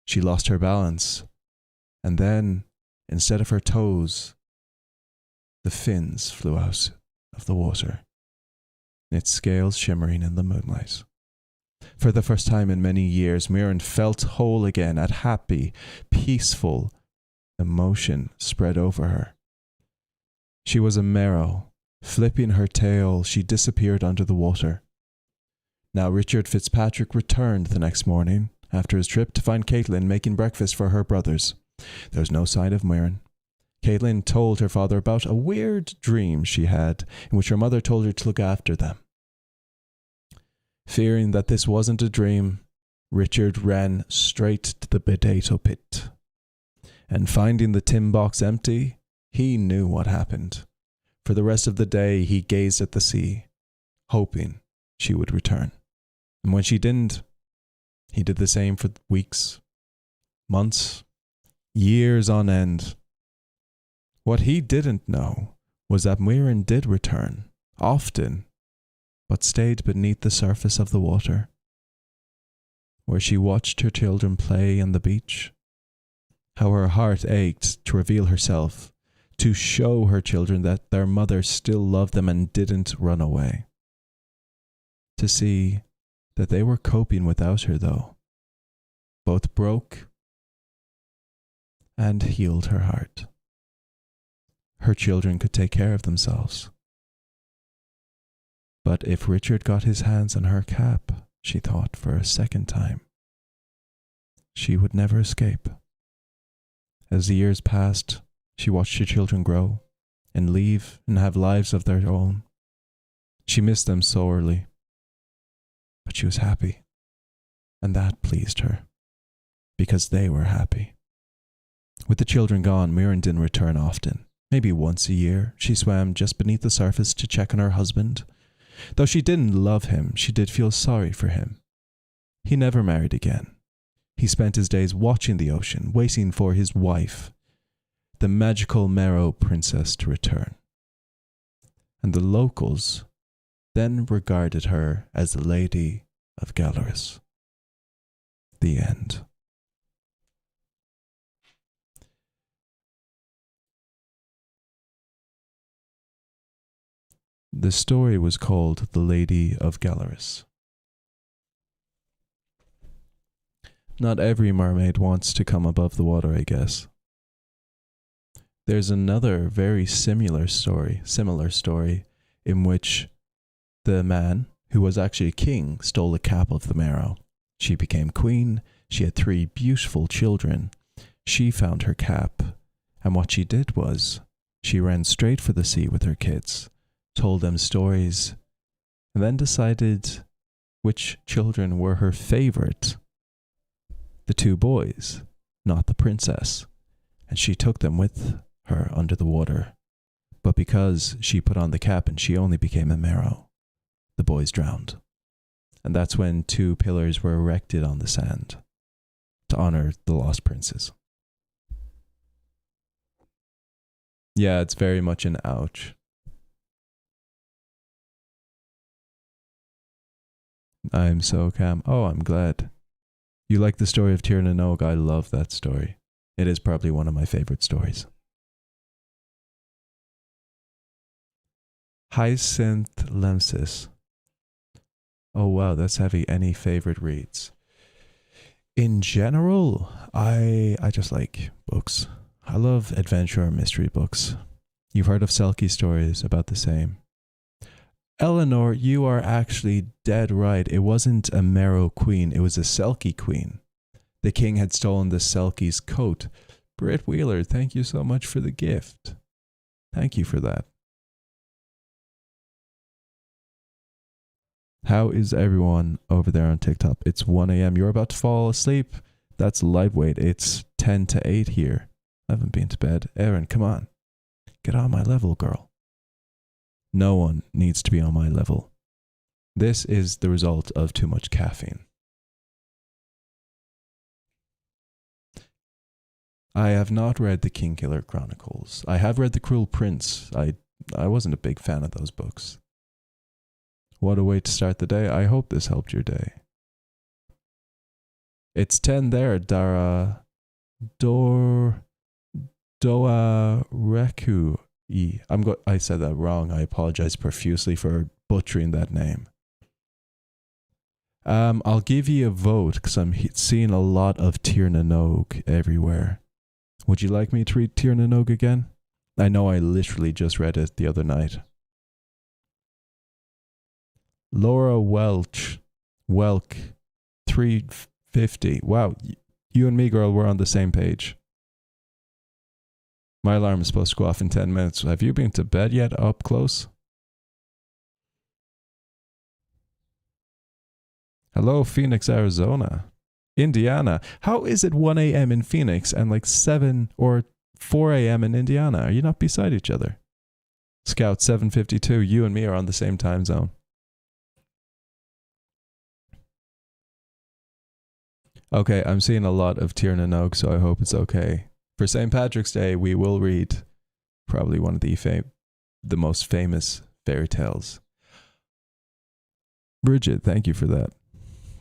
She lost her balance, and then, instead of her toes, the fins flew out of the water, its scales shimmering in the moonlight. For the first time in many years, Muireann felt whole again, a happy, peaceful emotion spread over her. She was a merrow. Flipping her tail, she disappeared under the water. Now Richard Fitzpatrick returned the next morning after his trip to find Caitlin making breakfast for her brothers. There was no sign of Muireann. Caitlin told her father about a weird dream she had in which her mother told her to look after them. Fearing that this wasn't a dream, Richard ran straight to the potato pit. And finding the tin box empty, he knew what happened. For the rest of the day, he gazed at the sea, hoping she would return. And when she didn't, he did the same for weeks, months, years on end. What he didn't know was that Muireann did return, often, but stayed beneath the surface of the water, where she watched her children play on the beach, how her heart ached to reveal herself, to show her children that their mother still loved them and didn't run away. To see that they were coping without her, though, both broke and healed her heart. Her children could take care of themselves. But if Richard got his hands on her cap, she thought for a second time, she would never escape. As the years passed, she watched her children grow and leave and have lives of their own. She missed them sorely, but she was happy, and that pleased her, because they were happy. With the children gone, Muireann didn't return often. Maybe once a year, she swam just beneath the surface to check on her husband. Though she didn't love him, she did feel sorry for him. He never married again. He spent his days watching the ocean, waiting for his wife, the magical Merrow princess, to return. And the locals then regarded her as the Lady of Gallurus. The end. The story was called The Lady of Gallurus. Not every mermaid wants to come above the water, I guess. There's another very similar story in which the man, who was actually a king, stole a cap of the Merrow. She became queen. She had 3 beautiful children. She found her cap, and what she did was she ran straight for the sea with her kids, told them stories, and then decided which children were her favorite. The 2 boys, not the princess, and she took them with her under the water. But because she put on the cap and she only became a Merrow, the boys drowned. And that's when 2 pillars were erected on the sand to honor the lost princes. Yeah, it's very much an ouch. I'm so calm. Oh, I'm glad. You like the story of Tir na Nog? I love that story. It is probably one of my favorite stories. Hyacinth Lemsis. Oh wow, that's heavy. Any favorite reads? In general, I just like books. I love adventure or mystery books. You've heard of Selkie stories, about the same. Eleanor, you are actually dead right. It wasn't a Merrow queen, it was a Selkie queen. The king had stolen the Selkie's coat. Britt Wheeler, thank you so much for the gift. Thank you for that. How is everyone over there on TikTok? It's 1 a.m. You're about to fall asleep. That's lightweight. It's 10 to 8 here. I haven't been to bed. Erin, come on. Get on my level, girl. No one needs to be on my level. This is the result of too much caffeine. I have not read the Kingkiller Chronicles. I have read The Cruel Prince. I wasn't a big fan of those books. What a way to start the day. I hope this helped your day. It's 10 there, Dara. Doa Reku. I said that wrong. I apologize profusely for butchering that name. I'll give you a vote because I'm seeing a lot of Tir na Nog everywhere. Would you like me to read Tir na Nog again? I know I literally just read it the other night. Laura Welk, 350. Wow, you and me, girl, we're on the same page. My alarm is supposed to go off in 10 minutes. Have you been to bed yet, up close? Hello, Phoenix, Arizona. Indiana. How is it 1 a.m. in Phoenix and like 7 or 4 a.m. in Indiana? Are you not beside each other? Scout 752, you and me are on the same time zone. Okay, I'm seeing a lot of Tir na Nog, so I hope it's okay. For St. Patrick's Day, we will read probably one of the most famous fairy tales. Bridget, thank you for that.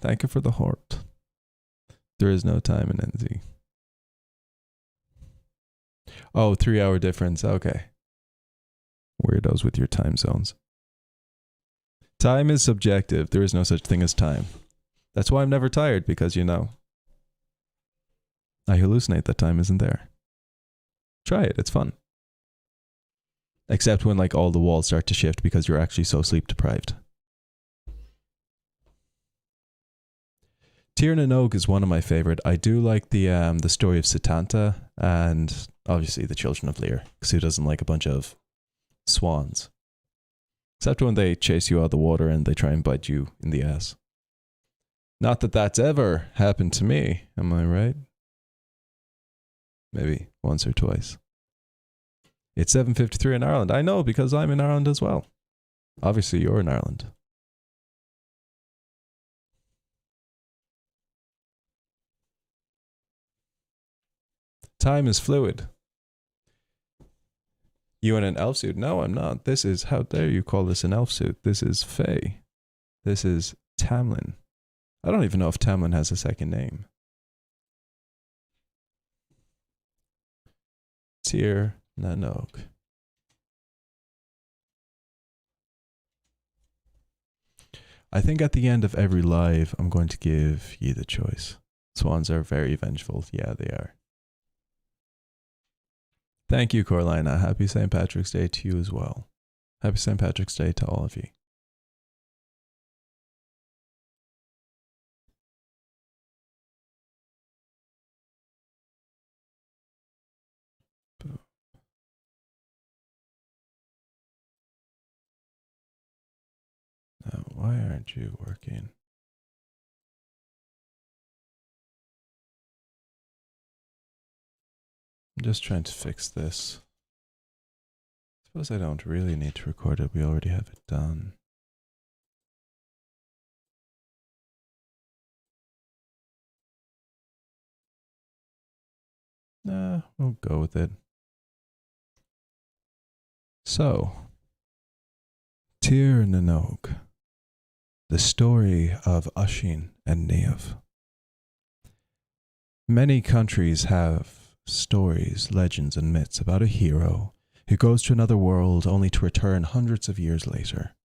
Thank you for the heart. There is no time in NZ. Oh, 3-hour difference. Okay. Weirdos with your time zones. Time is subjective. There is no such thing as time. That's why I'm never tired, because, you know, I hallucinate that time isn't there. Try it. It's fun. Except when, like, all the walls start to shift because you're actually so sleep deprived. Tir na Nog is one of my favorite. I do like the story of Setanta and obviously the Children of Lear, because who doesn't like a bunch of swans? Except when they chase you out of the water and they try and bite you in the ass. Not that that's ever happened to me, am I right? Maybe once or twice. It's 7:53 in Ireland. I know, because I'm in Ireland as well. Obviously, you're in Ireland. Time is fluid. You in an elf suit? No, I'm not. This is, how dare you call this an elf suit? This is Fae. This is Tamlin. I don't even know if Tamlin has a second name. Tir na Nog. I think at the end of every live, I'm going to give you the choice. Swans are very vengeful. Yeah, they are. Thank you, Corlina. Happy St. Patrick's Day to you as well. Happy St. Patrick's Day to all of you. Now, why aren't you working? I'm just trying to fix this. I suppose I don't really need to record it. We already have it done. Nah, we'll go with it. So, Tir na Nog, the story of Oisin and Niamh. Many countries have stories, legends, and myths about a hero who goes to another world only to return hundreds of years later.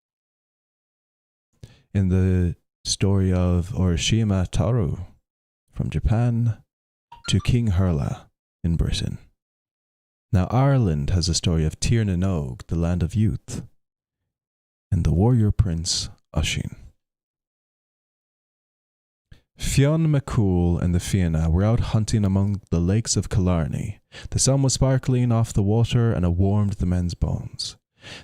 In the story of Urashima Taru, from Japan to King Hurla in Britain. Now Ireland has a story of Tir na Nog, the land of youth, and the warrior prince Oisin. Fionn McCool and the Fianna were out hunting among the lakes of Killarney. The sun was sparkling off the water and it warmed the men's bones.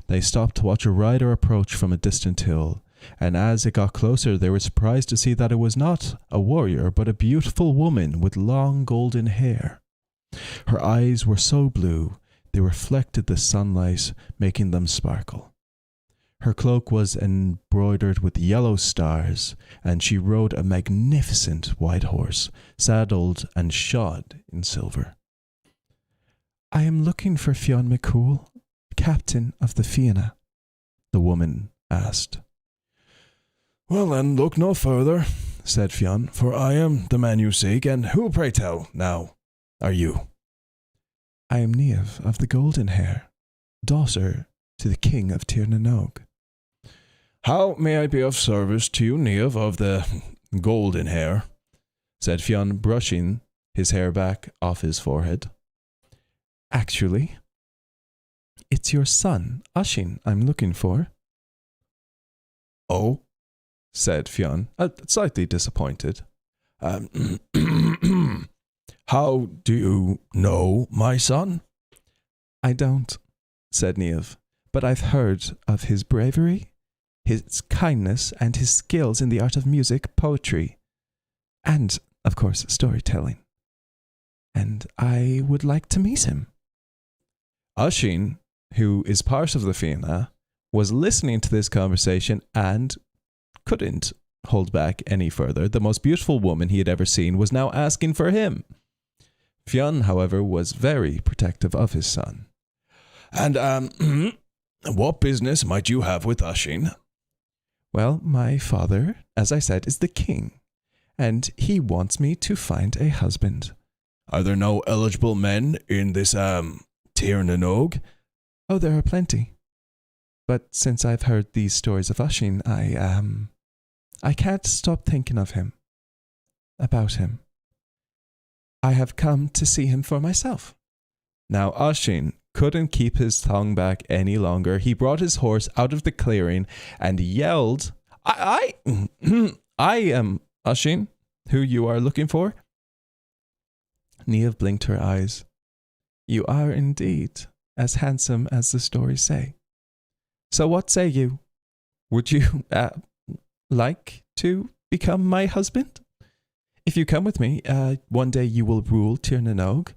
They stopped to watch a rider approach from a distant hill, and as it got closer they were surprised to see that it was not a warrior but a beautiful woman with long golden hair. Her eyes were so blue they reflected the sunlight, making them sparkle. Her cloak was embroidered with yellow stars, and she rode a magnificent white horse, saddled and shod in silver. "I am looking for Fionn McCool, captain of the Fianna," the woman asked. "Well then, look no further," said Fionn, "for I am the man you seek, and who, pray tell, now, are you?" "I am Niamh of the golden hair, daughter to the king of Tir na Nog." "How may I be of service to you, Niamh of the golden hair?" said Fionn, brushing his hair back off his forehead. "Actually, it's your son, Oisin, I'm looking for." "Oh," said Fionn, slightly disappointed. "How do you know my son?" "I don't," said Niamh, "but I've heard of his bravery, his kindness, and his skills in the art of music, poetry, and, of course, storytelling. And I would like to meet him." Oisin, who is part of the Fianna, was listening to this conversation and couldn't hold back any further. The most beautiful woman he had ever seen was now asking for him. Fionn, however, was very protective of his son. And, what business might you have with Oisin? Well, my father, as I said, is the king, and he wants me to find a husband. Are there no eligible men in this, Tir na Nog? Oh, there are plenty. But since I've heard these stories of Oisin, I can't stop thinking of him. About him. I have come to see him for myself. Now, Oisin couldn't keep his tongue back any longer. He brought his horse out of the clearing and yelled, I am Oisin, who you are looking for. Niamh blinked her eyes. You are indeed as handsome as the stories say. So what say you? Would you like to become my husband? If you come with me, one day you will rule Tir na Nog,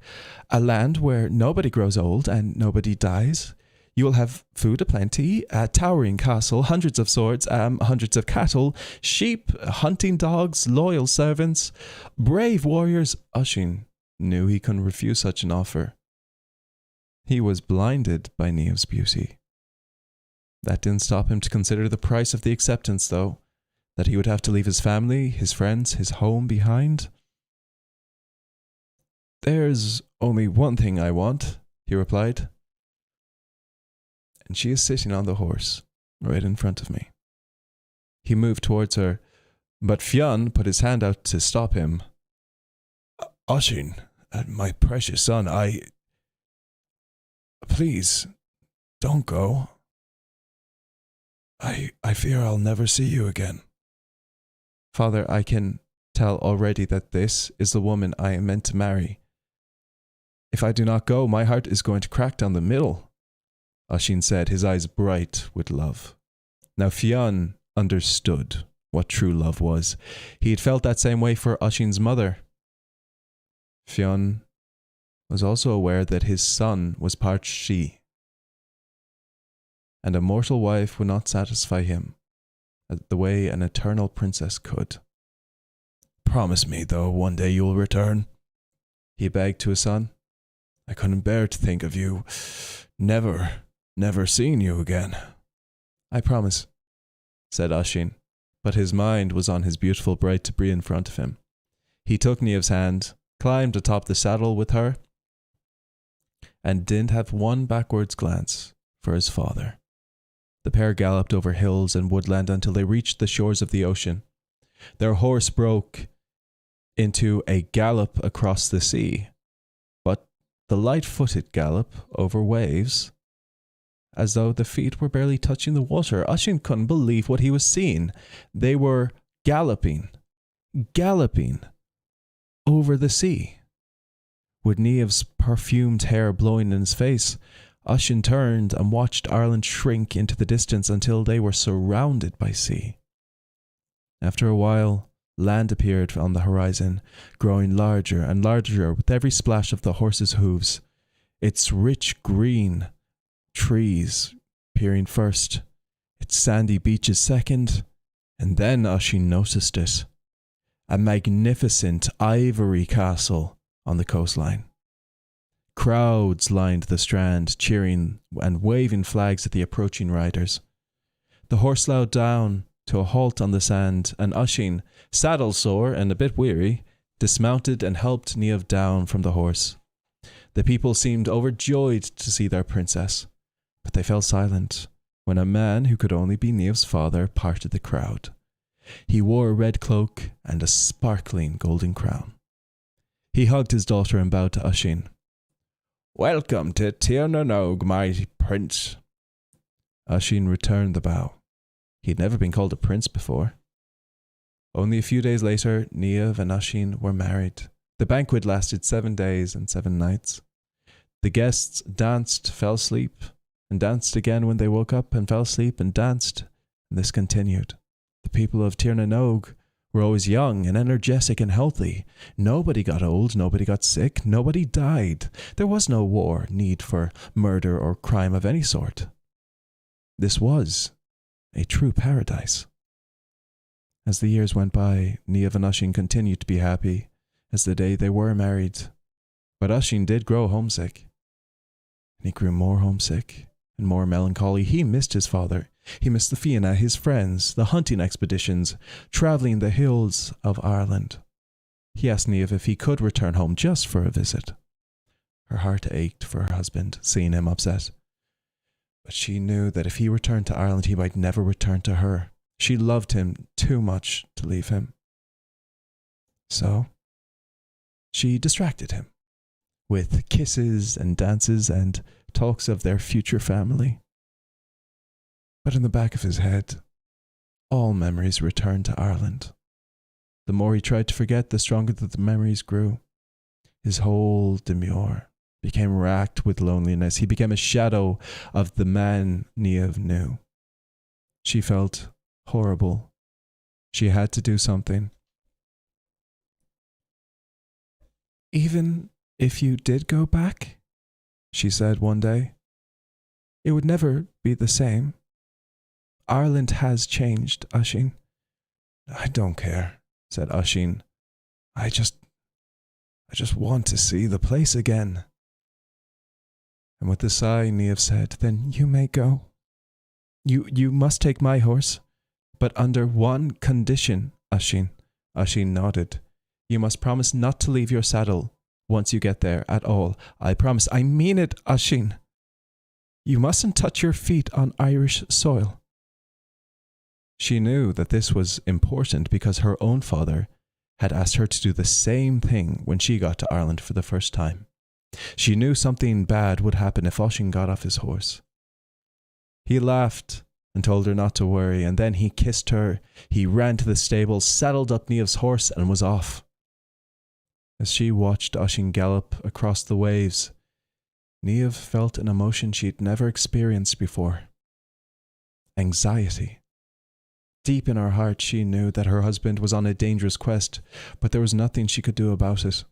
a land where nobody grows old and nobody dies. You will have food aplenty, a towering castle, hundreds of swords, hundreds of cattle, sheep, hunting dogs, loyal servants, brave warriors. Oisin knew he couldn't refuse such an offer. He was blinded by Niamh's beauty. That didn't stop him to consider the price of the acceptance, though, that he would have to leave his family, his friends, his home behind. There's only one thing I want, he replied. And she is sitting on the horse, right in front of me. He moved towards her, but Fionn put his hand out to stop him. Oisin, my precious son, Please, don't go. I fear I'll never see you again. Father, I can tell already that this is the woman I am meant to marry. If I do not go, my heart is going to crack down the middle, Oisin said, his eyes bright with love. Now Fionn understood what true love was. He had felt that same way for Oisin's mother. Fionn was also aware that his son was part she, and a mortal wife would not satisfy him the way an eternal princess could. Promise me, though, one day you'll return, he begged to his son. I couldn't bear to think of you never seeing you again. I promise, said Oisin, but his mind was on his beautiful bride to be in front of him. He took Niamh's hand, climbed atop the saddle with her, and didn't have one backwards glance for his father. The pair galloped over hills and woodland until they reached the shores of the ocean. Their horse broke into a gallop across the sea, but the light-footed gallop over waves, as though the feet were barely touching the water. Oisin couldn't believe what he was seeing. They were galloping over the sea. With Niamh's perfumed hair blowing in his face, Oisin turned and watched Ireland shrink into the distance until they were surrounded by sea. After a while, land appeared on the horizon, growing larger and larger with every splash of the horse's hooves, its rich green trees appearing first, its sandy beaches second, and then Oisin noticed it. A magnificent ivory castle on the coastline. Crowds lined the strand, cheering and waving flags at the approaching riders. The horse slowed down to a halt on the sand, and Oisin, saddle sore and a bit weary, dismounted and helped Niamh down from the horse. The people seemed overjoyed to see their princess, but they fell silent when a man who could only be Niamh's father parted the crowd. He wore a red cloak and a sparkling golden crown. He hugged his daughter and bowed to Oisin. Welcome to Tir na Nog, my prince. Oisin returned the bow. He'd never been called a prince before. Only a few days later, Niamh and Oisin were married. The banquet lasted 7 days and 7 nights. The guests danced, fell asleep, and danced again when they woke up, and fell asleep and danced, and this continued. The people of Tir na Nog were always young and energetic and healthy. Nobody got old, nobody got sick, nobody died. There was no war, need for murder or crime of any sort. This was a true paradise. As the years went by, Niamh and Oisin continued to be happy as the day they were married. But Oisin did grow homesick. And he grew more homesick and more melancholy. He missed his father. He missed the Fianna, his friends, the hunting expeditions, travelling the hills of Ireland. He asked Niamh if he could return home just for a visit. Her heart ached for her husband, seeing him upset. But she knew that if he returned to Ireland, he might never return to her. She loved him too much to leave him. So, she distracted him with kisses and dances and talks of their future family. But in the back of his head, all memories returned to Ireland. The more he tried to forget, the stronger that the memories grew. His whole demeanour became racked with loneliness. He became a shadow of the man Niamh knew. She felt horrible. She had to do something. Even if you did go back, she said one day, it would never be the same. Ireland has changed, Oisin. I don't care, said Oisin. I just want to see the place again. And with a sigh, Niamh said, then you may go. You must take my horse, but under one condition, Oisin. Oisin nodded. You must promise not to leave your saddle once you get there at all. I promise. I mean it, Oisin. You mustn't touch your feet on Irish soil. She knew that this was important because her own father had asked her to do the same thing when she got to Ireland for the first time. She knew something bad would happen if Oisin got off his horse. He laughed and told her not to worry, and then he kissed her. He ran to the stable, saddled up Niamh's horse, and was off. As she watched Oisin gallop across the waves, Niamh felt an emotion she'd never experienced before. Anxiety. Deep in her heart, she knew that her husband was on a dangerous quest, but there was nothing she could do about it.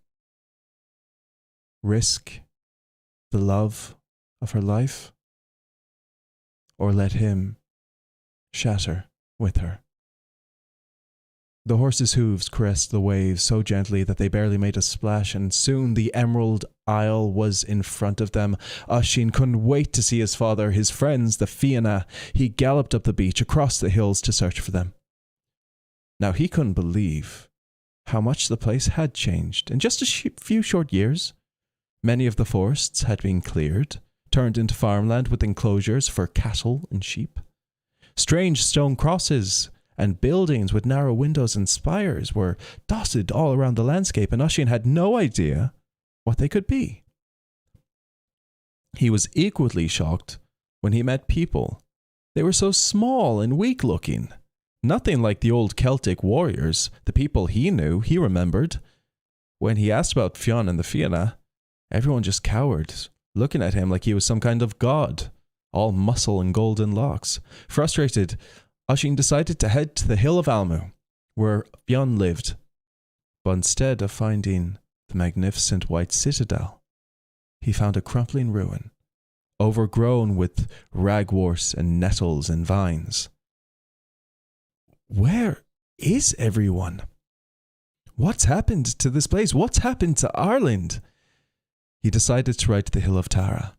Risk the love of her life, or let him shatter with her. The horse's hooves caressed the waves so gently that they barely made a splash, and soon the Emerald Isle was in front of them. Oisin couldn't wait to see his father, his friends, the Fianna. He galloped up the beach, across the hills to search for them. Now he couldn't believe how much the place had changed. In just a few short years, many of the forests had been cleared, turned into farmland with enclosures for cattle and sheep. Strange stone crosses and buildings with narrow windows and spires were dotted all around the landscape, and Oisin had no idea what they could be. He was equally shocked when he met people. They were so small and weak-looking. Nothing like the old Celtic warriors, the people he knew, he remembered. When he asked about Fionn and the Fianna, everyone just cowered, looking at him like he was some kind of god, all muscle and golden locks. Frustrated, Oisin decided to head to the hill of Almu, where Fionn lived. But instead of finding the magnificent white citadel, he found a crumbling ruin, overgrown with ragwort and nettles and vines. Where is everyone? What's happened to this place? What's happened to Ireland? He decided to ride to the hill of Tara.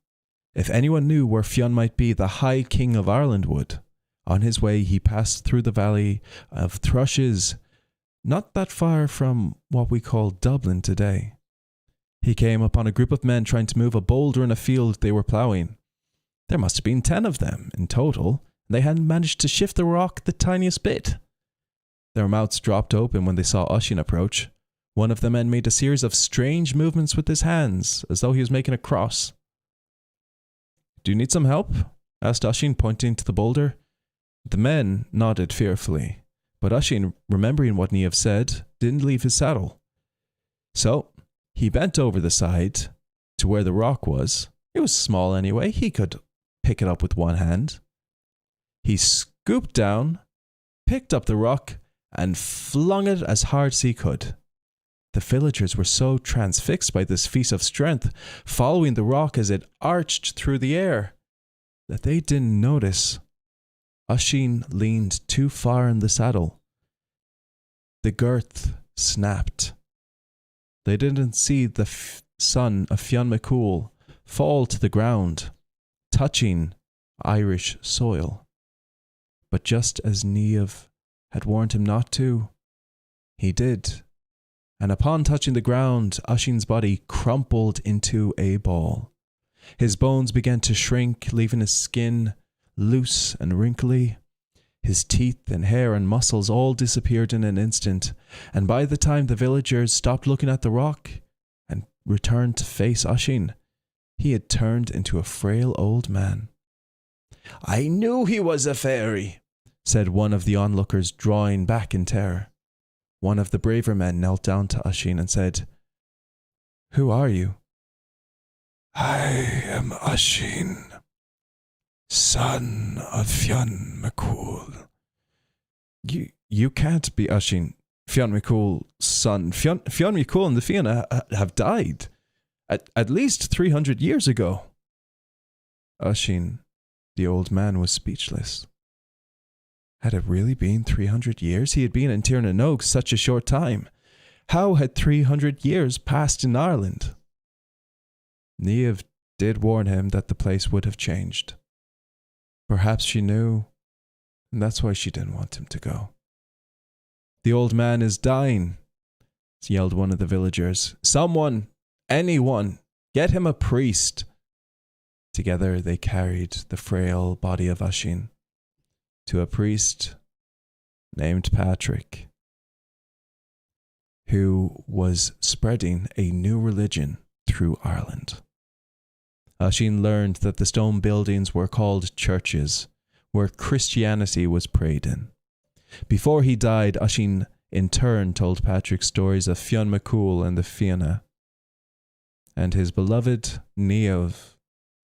If anyone knew where Fionn might be, the High King of Ireland would. On his way, he passed through the valley of Thrushes, not that far from what we call Dublin today. He came upon a group of men trying to move a boulder in a field they were ploughing. There must have been 10 of them in total, and they hadn't managed to shift the rock the tiniest bit. Their mouths dropped open when they saw Oisin approach. One of the men made a series of strange movements with his hands, as though he was making a cross. Do you need some help? Asked Oisin, pointing to the boulder. The men nodded fearfully, but Oisin, remembering what Niamh said, didn't leave his saddle. So he bent over the side to where the rock was. It was small anyway, he could pick it up with one hand. He scooped down, picked up the rock, and flung it as hard as he could. The villagers were so transfixed by this feat of strength, following the rock as it arched through the air, that they didn't notice Oisin leaned too far in the saddle the girth snapped. They didn't see the son of Fionn McCool fall to the ground, touching Irish soil. But just as Niamh had warned him not to, he did. And upon touching the ground, Oisin's body crumpled into a ball. His bones began to shrink, leaving his skin loose and wrinkly. His teeth and hair and muscles all disappeared in an instant, and by the time the villagers stopped looking at the rock and returned to face Oisin, he had turned into a frail old man. "I knew he was a fairy," said one of the onlookers, drawing back in terror. One of the braver men knelt down to Oisin and said, "Who are you?" "I am Oisin, son of Fionn McCool." You can't be Oisin, Fionn McCool's son. Fionn McCool and the Fianna have died at least 300 years ago. Oisin, the old man, was speechless. Had it really been 300 years? He had been in Tirnanog such a short time. How had 300 years passed in Ireland? Niamh did warn him that the place would have changed. Perhaps she knew, and that's why she didn't want him to go. "The old man is dying," yelled one of the villagers. "Someone, anyone, get him a priest." Together they carried the frail body of Oisin to a priest named Patrick, who was spreading a new religion through Ireland. Oisin learned that the stone buildings were called churches, where Christianity was prayed in. Before he died, Oisin in turn told Patrick stories of Fionn McCool and the Fianna, and his beloved Niamh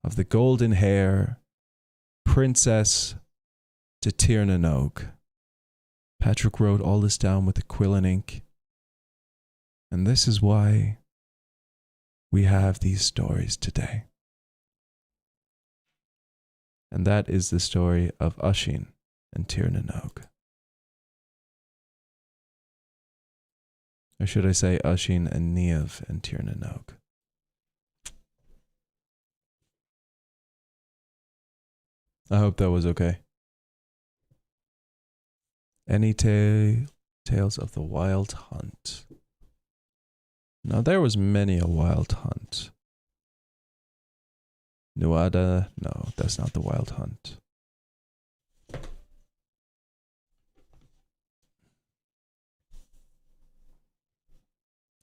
of the golden hair, princess to Tirnanog. Patrick wrote all this down with a quill and ink, and this is why we have these stories today. And that is the story of Oisin and Tirnanog. Or should I say Oisin and Niamh and Tirnanog? I hope that was okay. Any tales of the wild hunt? Now there was many a wild hunt. Nuada, no, that's not the wild hunt.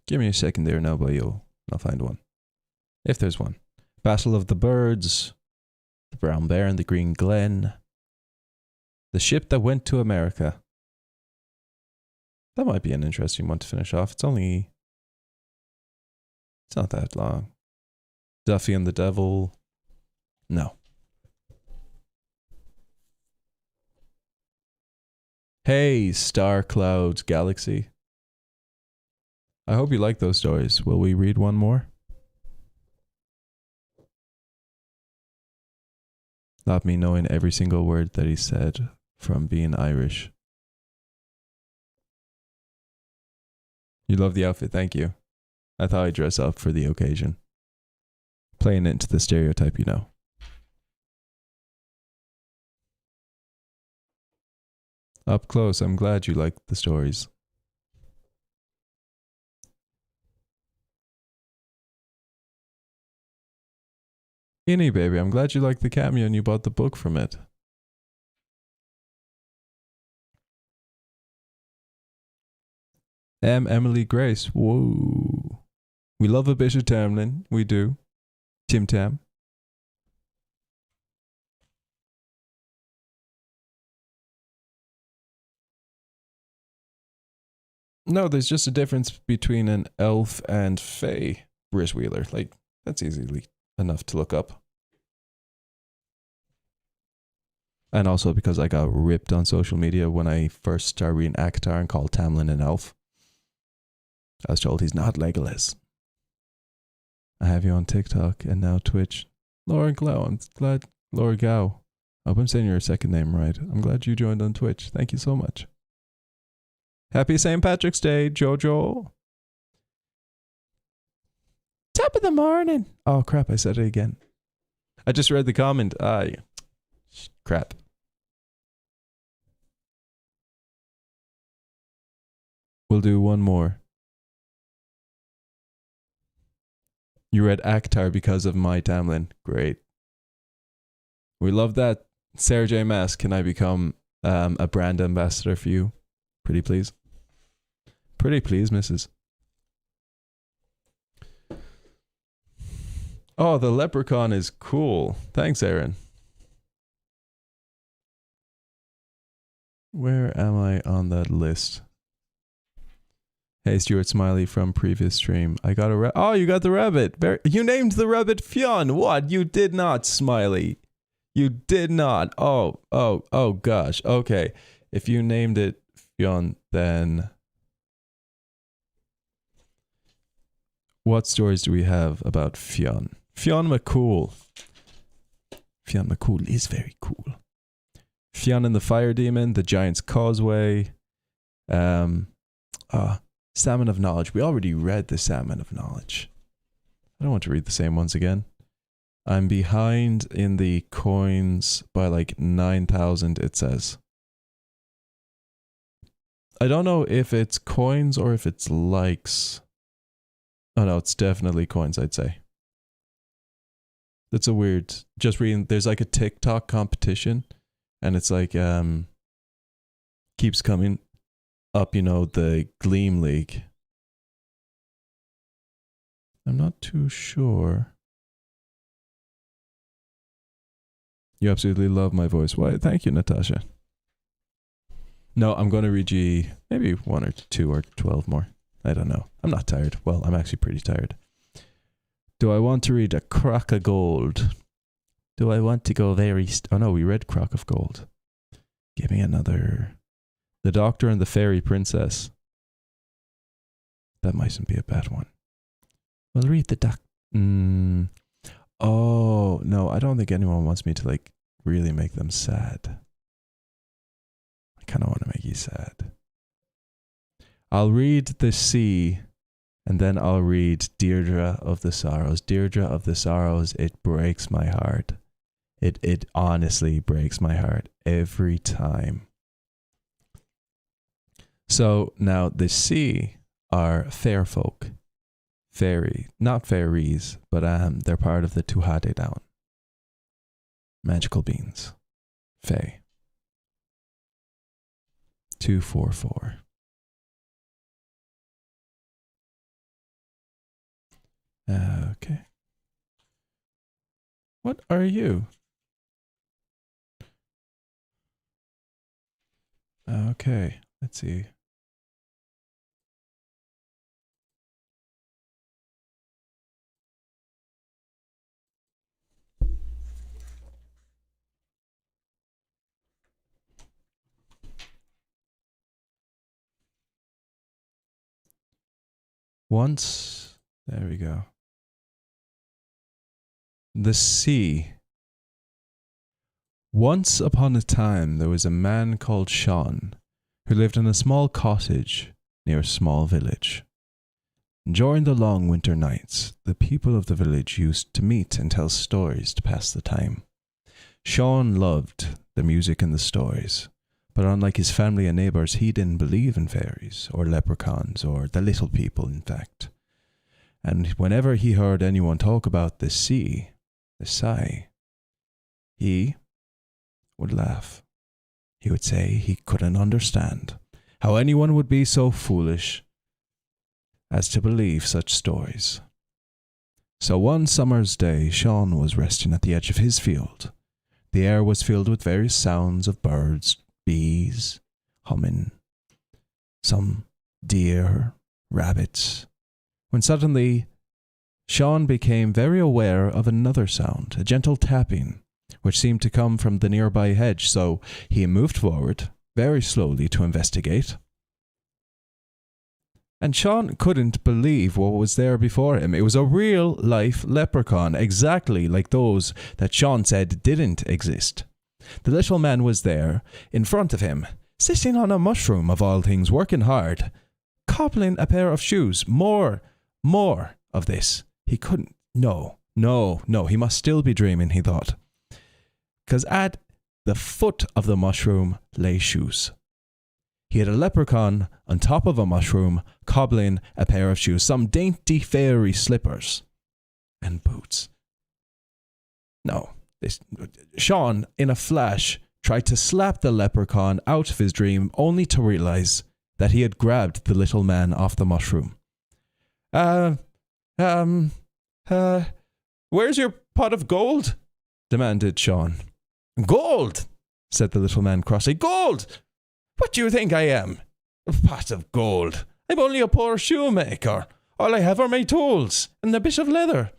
Give me a second there now, but I'll find one. If there's one. Battle of the Birds, the Brown Bear and the Green Glen, the Ship That Went to America. That might be an interesting one to finish off. It's not that long. Duffy and the Devil. No. Hey, Star Clouds Galaxy. I hope you like those stories. Will we read one more? Not me knowing every single word that he said from being Irish. You love the outfit, thank you. I thought I'd dress up for the occasion. Playing into the stereotype, you know. Up close, I'm glad you liked the stories. Innie, baby, I'm glad you liked the cameo and you bought the book from it. Emily Grace, whoa. We love a bit of Tamlin, we do. Tim Tam. No, there's just a difference between an elf and fae, Britt Wheeler. Like, that's easily enough to look up. And also because I got ripped on social media when I first started reading Akhtar and called Tamlin an elf. I was told he's not Legolas. I have you on TikTok and now Twitch. Laura Glow, I'm glad. Laura Gao. I hope I'm saying your second name right. I'm glad you joined on Twitch. Thank you so much. Happy St. Patrick's Day, Jojo. Top of the morning. Oh, crap. I said it again. I just read the comment. Crap. We'll do one more. You read Akhtar because of my Tamlin. Great. We love that. Sarah J. Mass, can I become a brand ambassador for you? Pretty please. Pretty please, missus. Oh, the leprechaun is cool. Thanks, Aaron. Where am I on that list? Hey, Stuart Smiley from previous stream. I got a oh, you got the rabbit. You named the rabbit Fionn. What? You did not, Smiley. You did not. Oh, gosh. Okay. If you named it Fionn, then what stories do we have about Fionn? Fionn McCool. Fionn McCool is very cool. Fionn and the Fire Demon, the Giant's Causeway, Salmon of Knowledge. We already read the Salmon of Knowledge. I don't want to read the same ones again. I'm behind in the coins by like 9,000, it says. I don't know if it's coins or if it's likes. Oh no, it's definitely coins, I'd say. That's a weird, just reading, there's like a TikTok competition and it's like, keeps coming up, you know, the Gleam League. I'm not too sure. You absolutely love my voice. Why? Thank you, Natasha. No, I'm going to read you maybe 1 or 2 or 12 more. I don't know. I'm not tired. Well, I'm actually pretty tired. Do I want to read a Crock of Gold? Do I want to go very... oh no, we read Crock of Gold. Give me another... The Doctor and the Fairy Princess. That mightn't be a bad one. We'll read the Oh, no, I don't think anyone wants me to, like, really make them sad. I kind of want to make you sad. I'll read The Sea, and then I'll read Deirdre of the Sorrows. Deirdre of the Sorrows, it breaks my heart. It honestly breaks my heart every time. So, now, The Sea are fair folk. Fairy, not fairies, but they're part of the Tuhade Down. Magical beings. Fae. 244. Okay. What are you? Okay, let's see. Once, there we go. The Sea. Once upon a time, there was a man called Sean who lived in a small cottage near a small village. During the long winter nights, the people of the village used to meet and tell stories to pass the time. Sean loved the music and the stories, but unlike his family and neighbours, he didn't believe in fairies or leprechauns or the little people, in fact. And whenever he heard anyone talk about the sea, the sigh, he would laugh. He would say he couldn't understand how anyone would be so foolish as to believe such stories. So one summer's day, Sean was resting at the edge of his field. The air was filled with various sounds of birds, bees, humming, some deer, rabbits, when suddenly Sean became very aware of another sound, a gentle tapping, which seemed to come from the nearby hedge, so he moved forward very slowly to investigate. And Sean couldn't believe what was there before him. It was a real-life leprechaun, exactly like those that Sean said didn't exist. The little man was there, in front of him, Sitting on a mushroom of all things, working hard. Cobbling a pair of shoes. More of this. He couldn't. No, he must still be dreaming, he thought. Because at the foot of the mushroom lay shoes. He had a leprechaun on top of a mushroom, cobbling a pair of shoes, some dainty fairy slippers and boots. No, Sean, in a flash, tried to slap the leprechaun out of his dream, only to realize that he had grabbed the little man off the mushroom. Where's your pot of gold? Demanded Sean. Gold, said the little man crossly. Gold! What do you think I am? A pot of gold. I'm only a poor shoemaker. All I have are my tools and a bit of leather.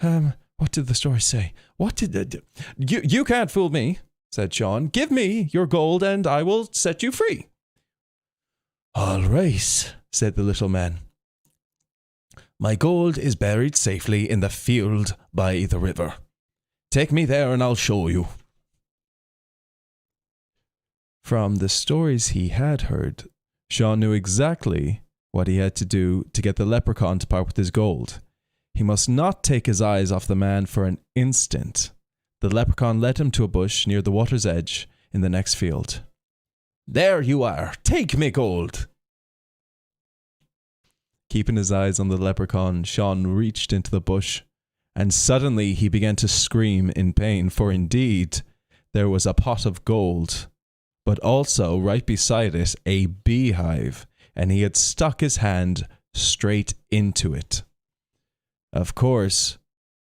What did the story say? What did You can't fool me, said Sean. Give me your gold and I will set you free. All right, said the little man. My gold is buried safely in the field by the river. Take me there and I'll show you. From the stories he had heard, Sean knew exactly what he had to do to get the leprechaun to part with his gold. He must not take his eyes off the man for an instant. The leprechaun led him to a bush near the water's edge in the next field. There you are. Take me gold. Keeping his eyes on the leprechaun, Sean reached into the bush, and suddenly he began to scream in pain, for indeed there was a pot of gold, but also right beside it a beehive, and he had stuck his hand straight into it. Of course,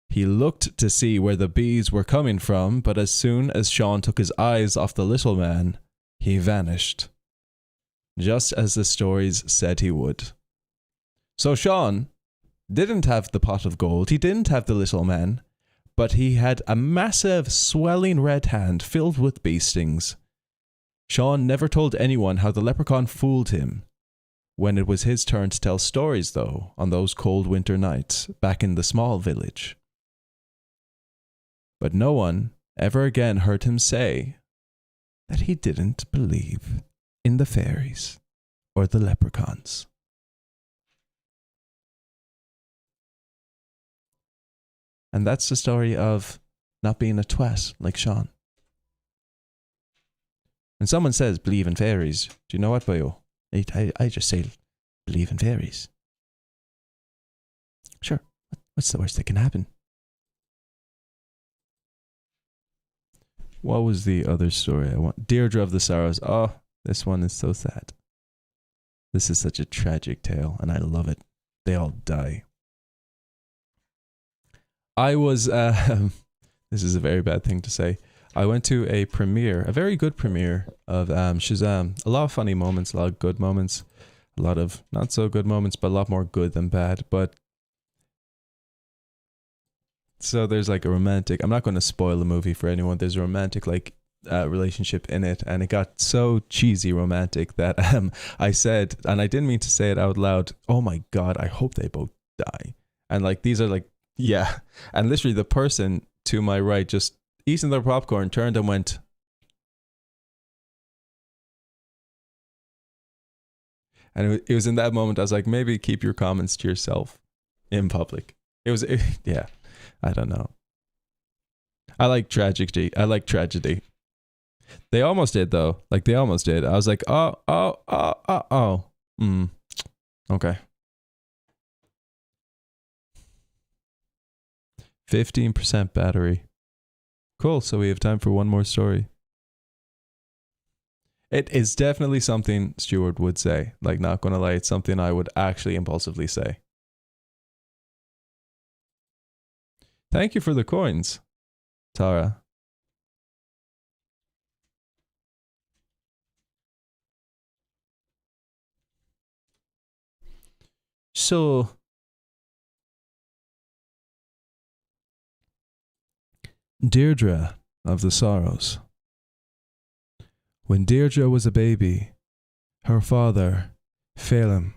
he looked to see where the bees were coming from, but as soon as Sean took his eyes off the little man, he vanished, just as the stories said he would. So Sean didn't have the pot of gold, he didn't have the little man, but he had a massive swelling red hand filled with bee stings. Sean never told anyone how the leprechaun fooled him. When it was his turn to tell stories, though, on those cold winter nights back in the small village. But no one ever again heard him say that he didn't believe in the fairies or the leprechauns. And that's the story of not being a twat like Sean. When someone says believe in fairies, do you know what, Boyo? I just say believe in fairies. Sure, what's the worst that can happen? What was the other story I want? Deirdre of the Sorrows. Oh, this one is so sad. This is such a tragic tale, and I love it. They all die. I was, this is a very bad thing to say. I went to a premiere, a very good premiere of Shazam. A lot of funny moments, a lot of good moments, a lot of not so good moments, but a lot more good than bad. But so there's like a romantic, I'm not going to spoil the movie for anyone. There's a romantic relationship in it, and it got so cheesy romantic that I said, and I didn't mean to say it out loud, oh my God, I hope they both die. And like, these are like, yeah. And literally the person to my right just eating their popcorn turned and went. And it was in that moment I was like, maybe keep your comments to yourself in public. Yeah, I don't know. I like tragedy. They almost did though. Like they almost did. I was like, oh. Okay. 15% battery. Cool, so we have time for one more story. It is definitely something Stuart would say. Like, not gonna lie, it's something I would actually impulsively say. Thank you for the coins, Tara. So, Deirdre of the Sorrows. When Deirdre was a baby, her father, Phelim,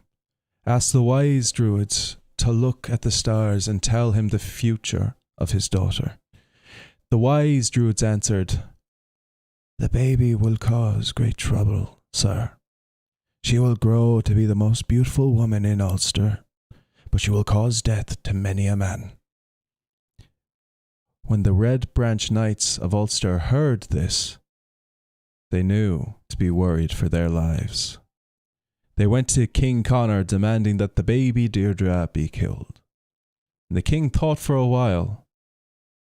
asked the wise druids to look at the stars and tell him the future of his daughter. The wise druids answered, The baby will cause great trouble, sir. She will grow to be the most beautiful woman in Ulster, but she will cause death to many a man. When the Red Branch Knights of Ulster heard this, they knew to be worried for their lives. They went to King Connor demanding that the baby Deirdre be killed. And the king thought for a while.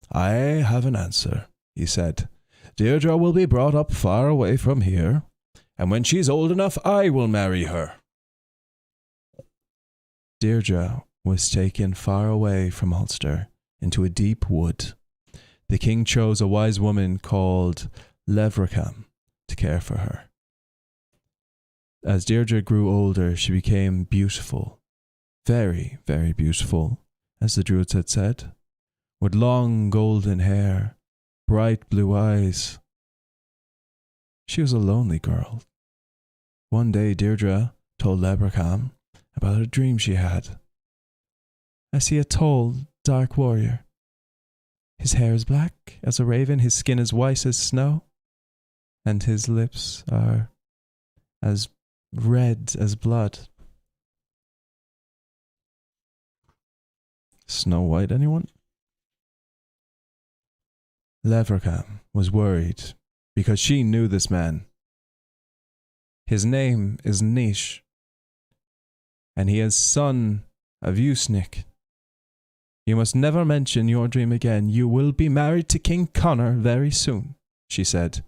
I have an answer, he said. Deirdre will be brought up far away from here, and when she's old enough, I will marry her. Deirdre was taken far away from Ulster into a deep wood. The king chose a wise woman called Levracham to care for her. As Deirdre grew older, she became beautiful, very, very beautiful, as the Druids had said, with long golden hair, bright blue eyes. She was a lonely girl. One day Deirdre told Levracham about a dream she had. I see a tall, dark warrior. His hair is black as a raven, his skin is white as snow, and his lips are as red as blood. Snow White, anyone? Levracham was worried because she knew this man. His name is Niamh, and he is son of Uisneach. You must never mention your dream again. You will be married to King Connor very soon, she said.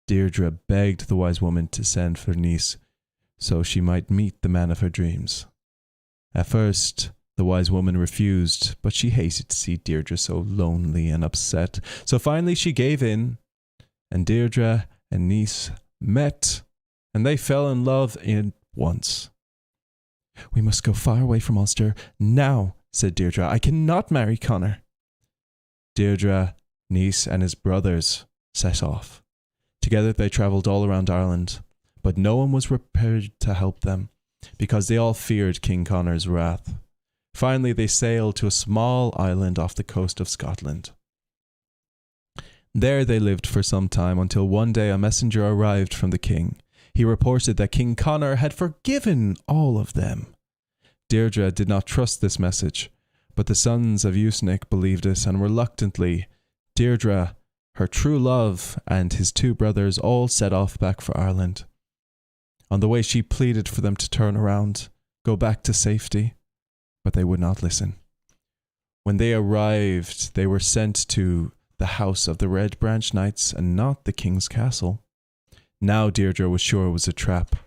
Deirdre begged the wise woman to send for Niamh so she might meet the man of her dreams. At first, the wise woman refused, but she hated to see Deirdre so lonely and upset. So finally she gave in, and Deirdre and Niamh met, and they fell in love at once. We must go far away from Ulster now, said Deirdre. I cannot marry Connor. Deirdre, Niamh, and his brothers set off. Together they travelled all around Ireland, but no one was prepared to help them, because they all feared King Connor's wrath. Finally, they sailed to a small island off the coast of Scotland. There they lived for some time until one day a messenger arrived from the king. He reported that King Connor had forgiven all of them. Deirdre did not trust this message, but the sons of Uisneach believed it, and reluctantly, Deirdre, her true love, and his two brothers all set off back for Ireland. On the way she pleaded for them to turn around, go back to safety, but they would not listen. When they arrived, they were sent to the house of the Red Branch Knights and not the king's castle. Now Deirdre was sure it was a trap.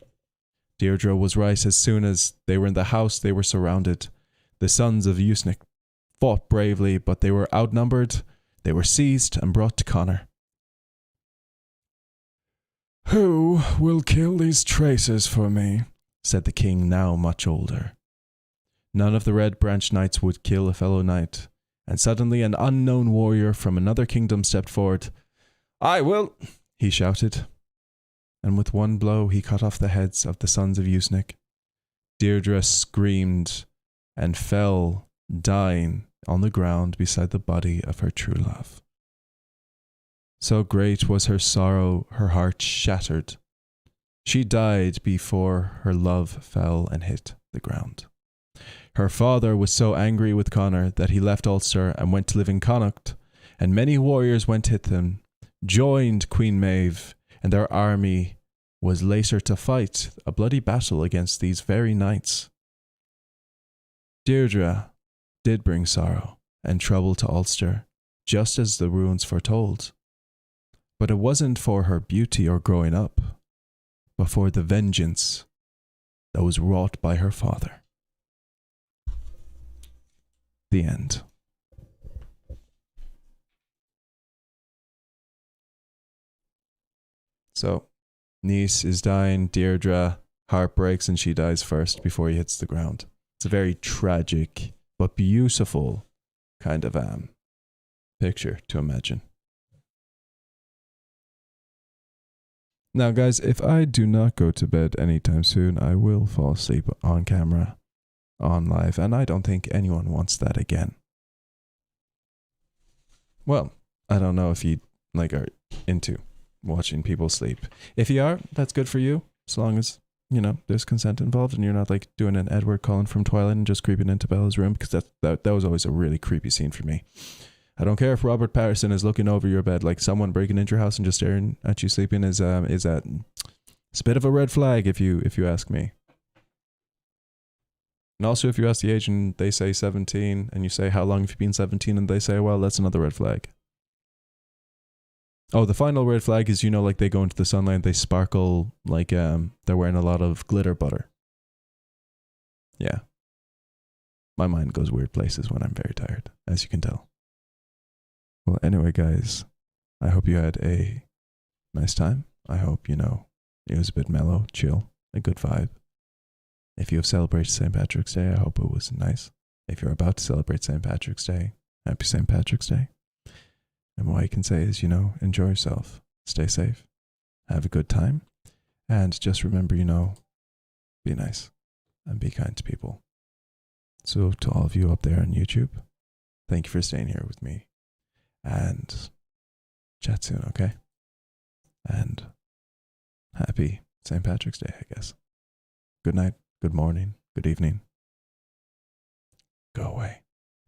Deirdre was right. As soon as they were in the house, they were surrounded. The sons of Uisneach fought bravely, but they were outnumbered. They were seized and brought to Connor. Who will kill these traitors for me? Said the king, now much older. None of the Red Branch Knights would kill a fellow knight, and suddenly an unknown warrior from another kingdom stepped forward. I will, he shouted. And with one blow he cut off the heads of the sons of Uisneach. Deirdre screamed and fell, dying on the ground beside the body of her true love. So great was her sorrow, her heart shattered. She died before her love fell and hit the ground. Her father was so angry with Connor that he left Ulster and went to live in Connacht, and many warriors went with him, joined Queen Maeve, and their army was later to fight a bloody battle against these very knights. Deirdre did bring sorrow and trouble to Ulster, just as the runes foretold. But it wasn't for her beauty or growing up, but for the vengeance that was wrought by her father. The end. So, Niamh is dying, Deirdre heartbreaks, and she dies first before he hits the ground. It's a very tragic but beautiful kind of picture to imagine. Now guys, if I do not go to bed anytime soon, I will fall asleep on camera, on live, and I don't think anyone wants that again. Well, I don't know if you are into watching people sleep. If you are, that's good for you, as long as, you know, there's consent involved and you're not like doing an Edward Cullen from Twilight and just creeping into Bella's room, because that was always a really creepy scene for me. I don't care if Robert Pattinson is looking over your bed, like someone breaking into your house and just staring at you sleeping it's a bit of a red flag if you ask me. And also if you ask the age and they say 17 and you say, how long have you been 17? And they say, well, that's another red flag. Oh, the final red flag is, you know, like they go into the sunlight and they sparkle like they're wearing a lot of glitter butter. Yeah. My mind goes weird places when I'm very tired, as you can tell. Well, anyway, guys, I hope you had a nice time. I hope, you know, it was a bit mellow, chill, a good vibe. If you have celebrated St. Patrick's Day, I hope it was nice. If you're about to celebrate St. Patrick's Day, happy St. Patrick's Day. And what I can say is, you know, enjoy yourself, stay safe, have a good time, and just remember, you know, be nice and be kind to people. So to all of you up there on YouTube, thank you for staying here with me, and chat soon, okay? And happy St. Patrick's Day, I guess. Good night, good morning, good evening. Go away.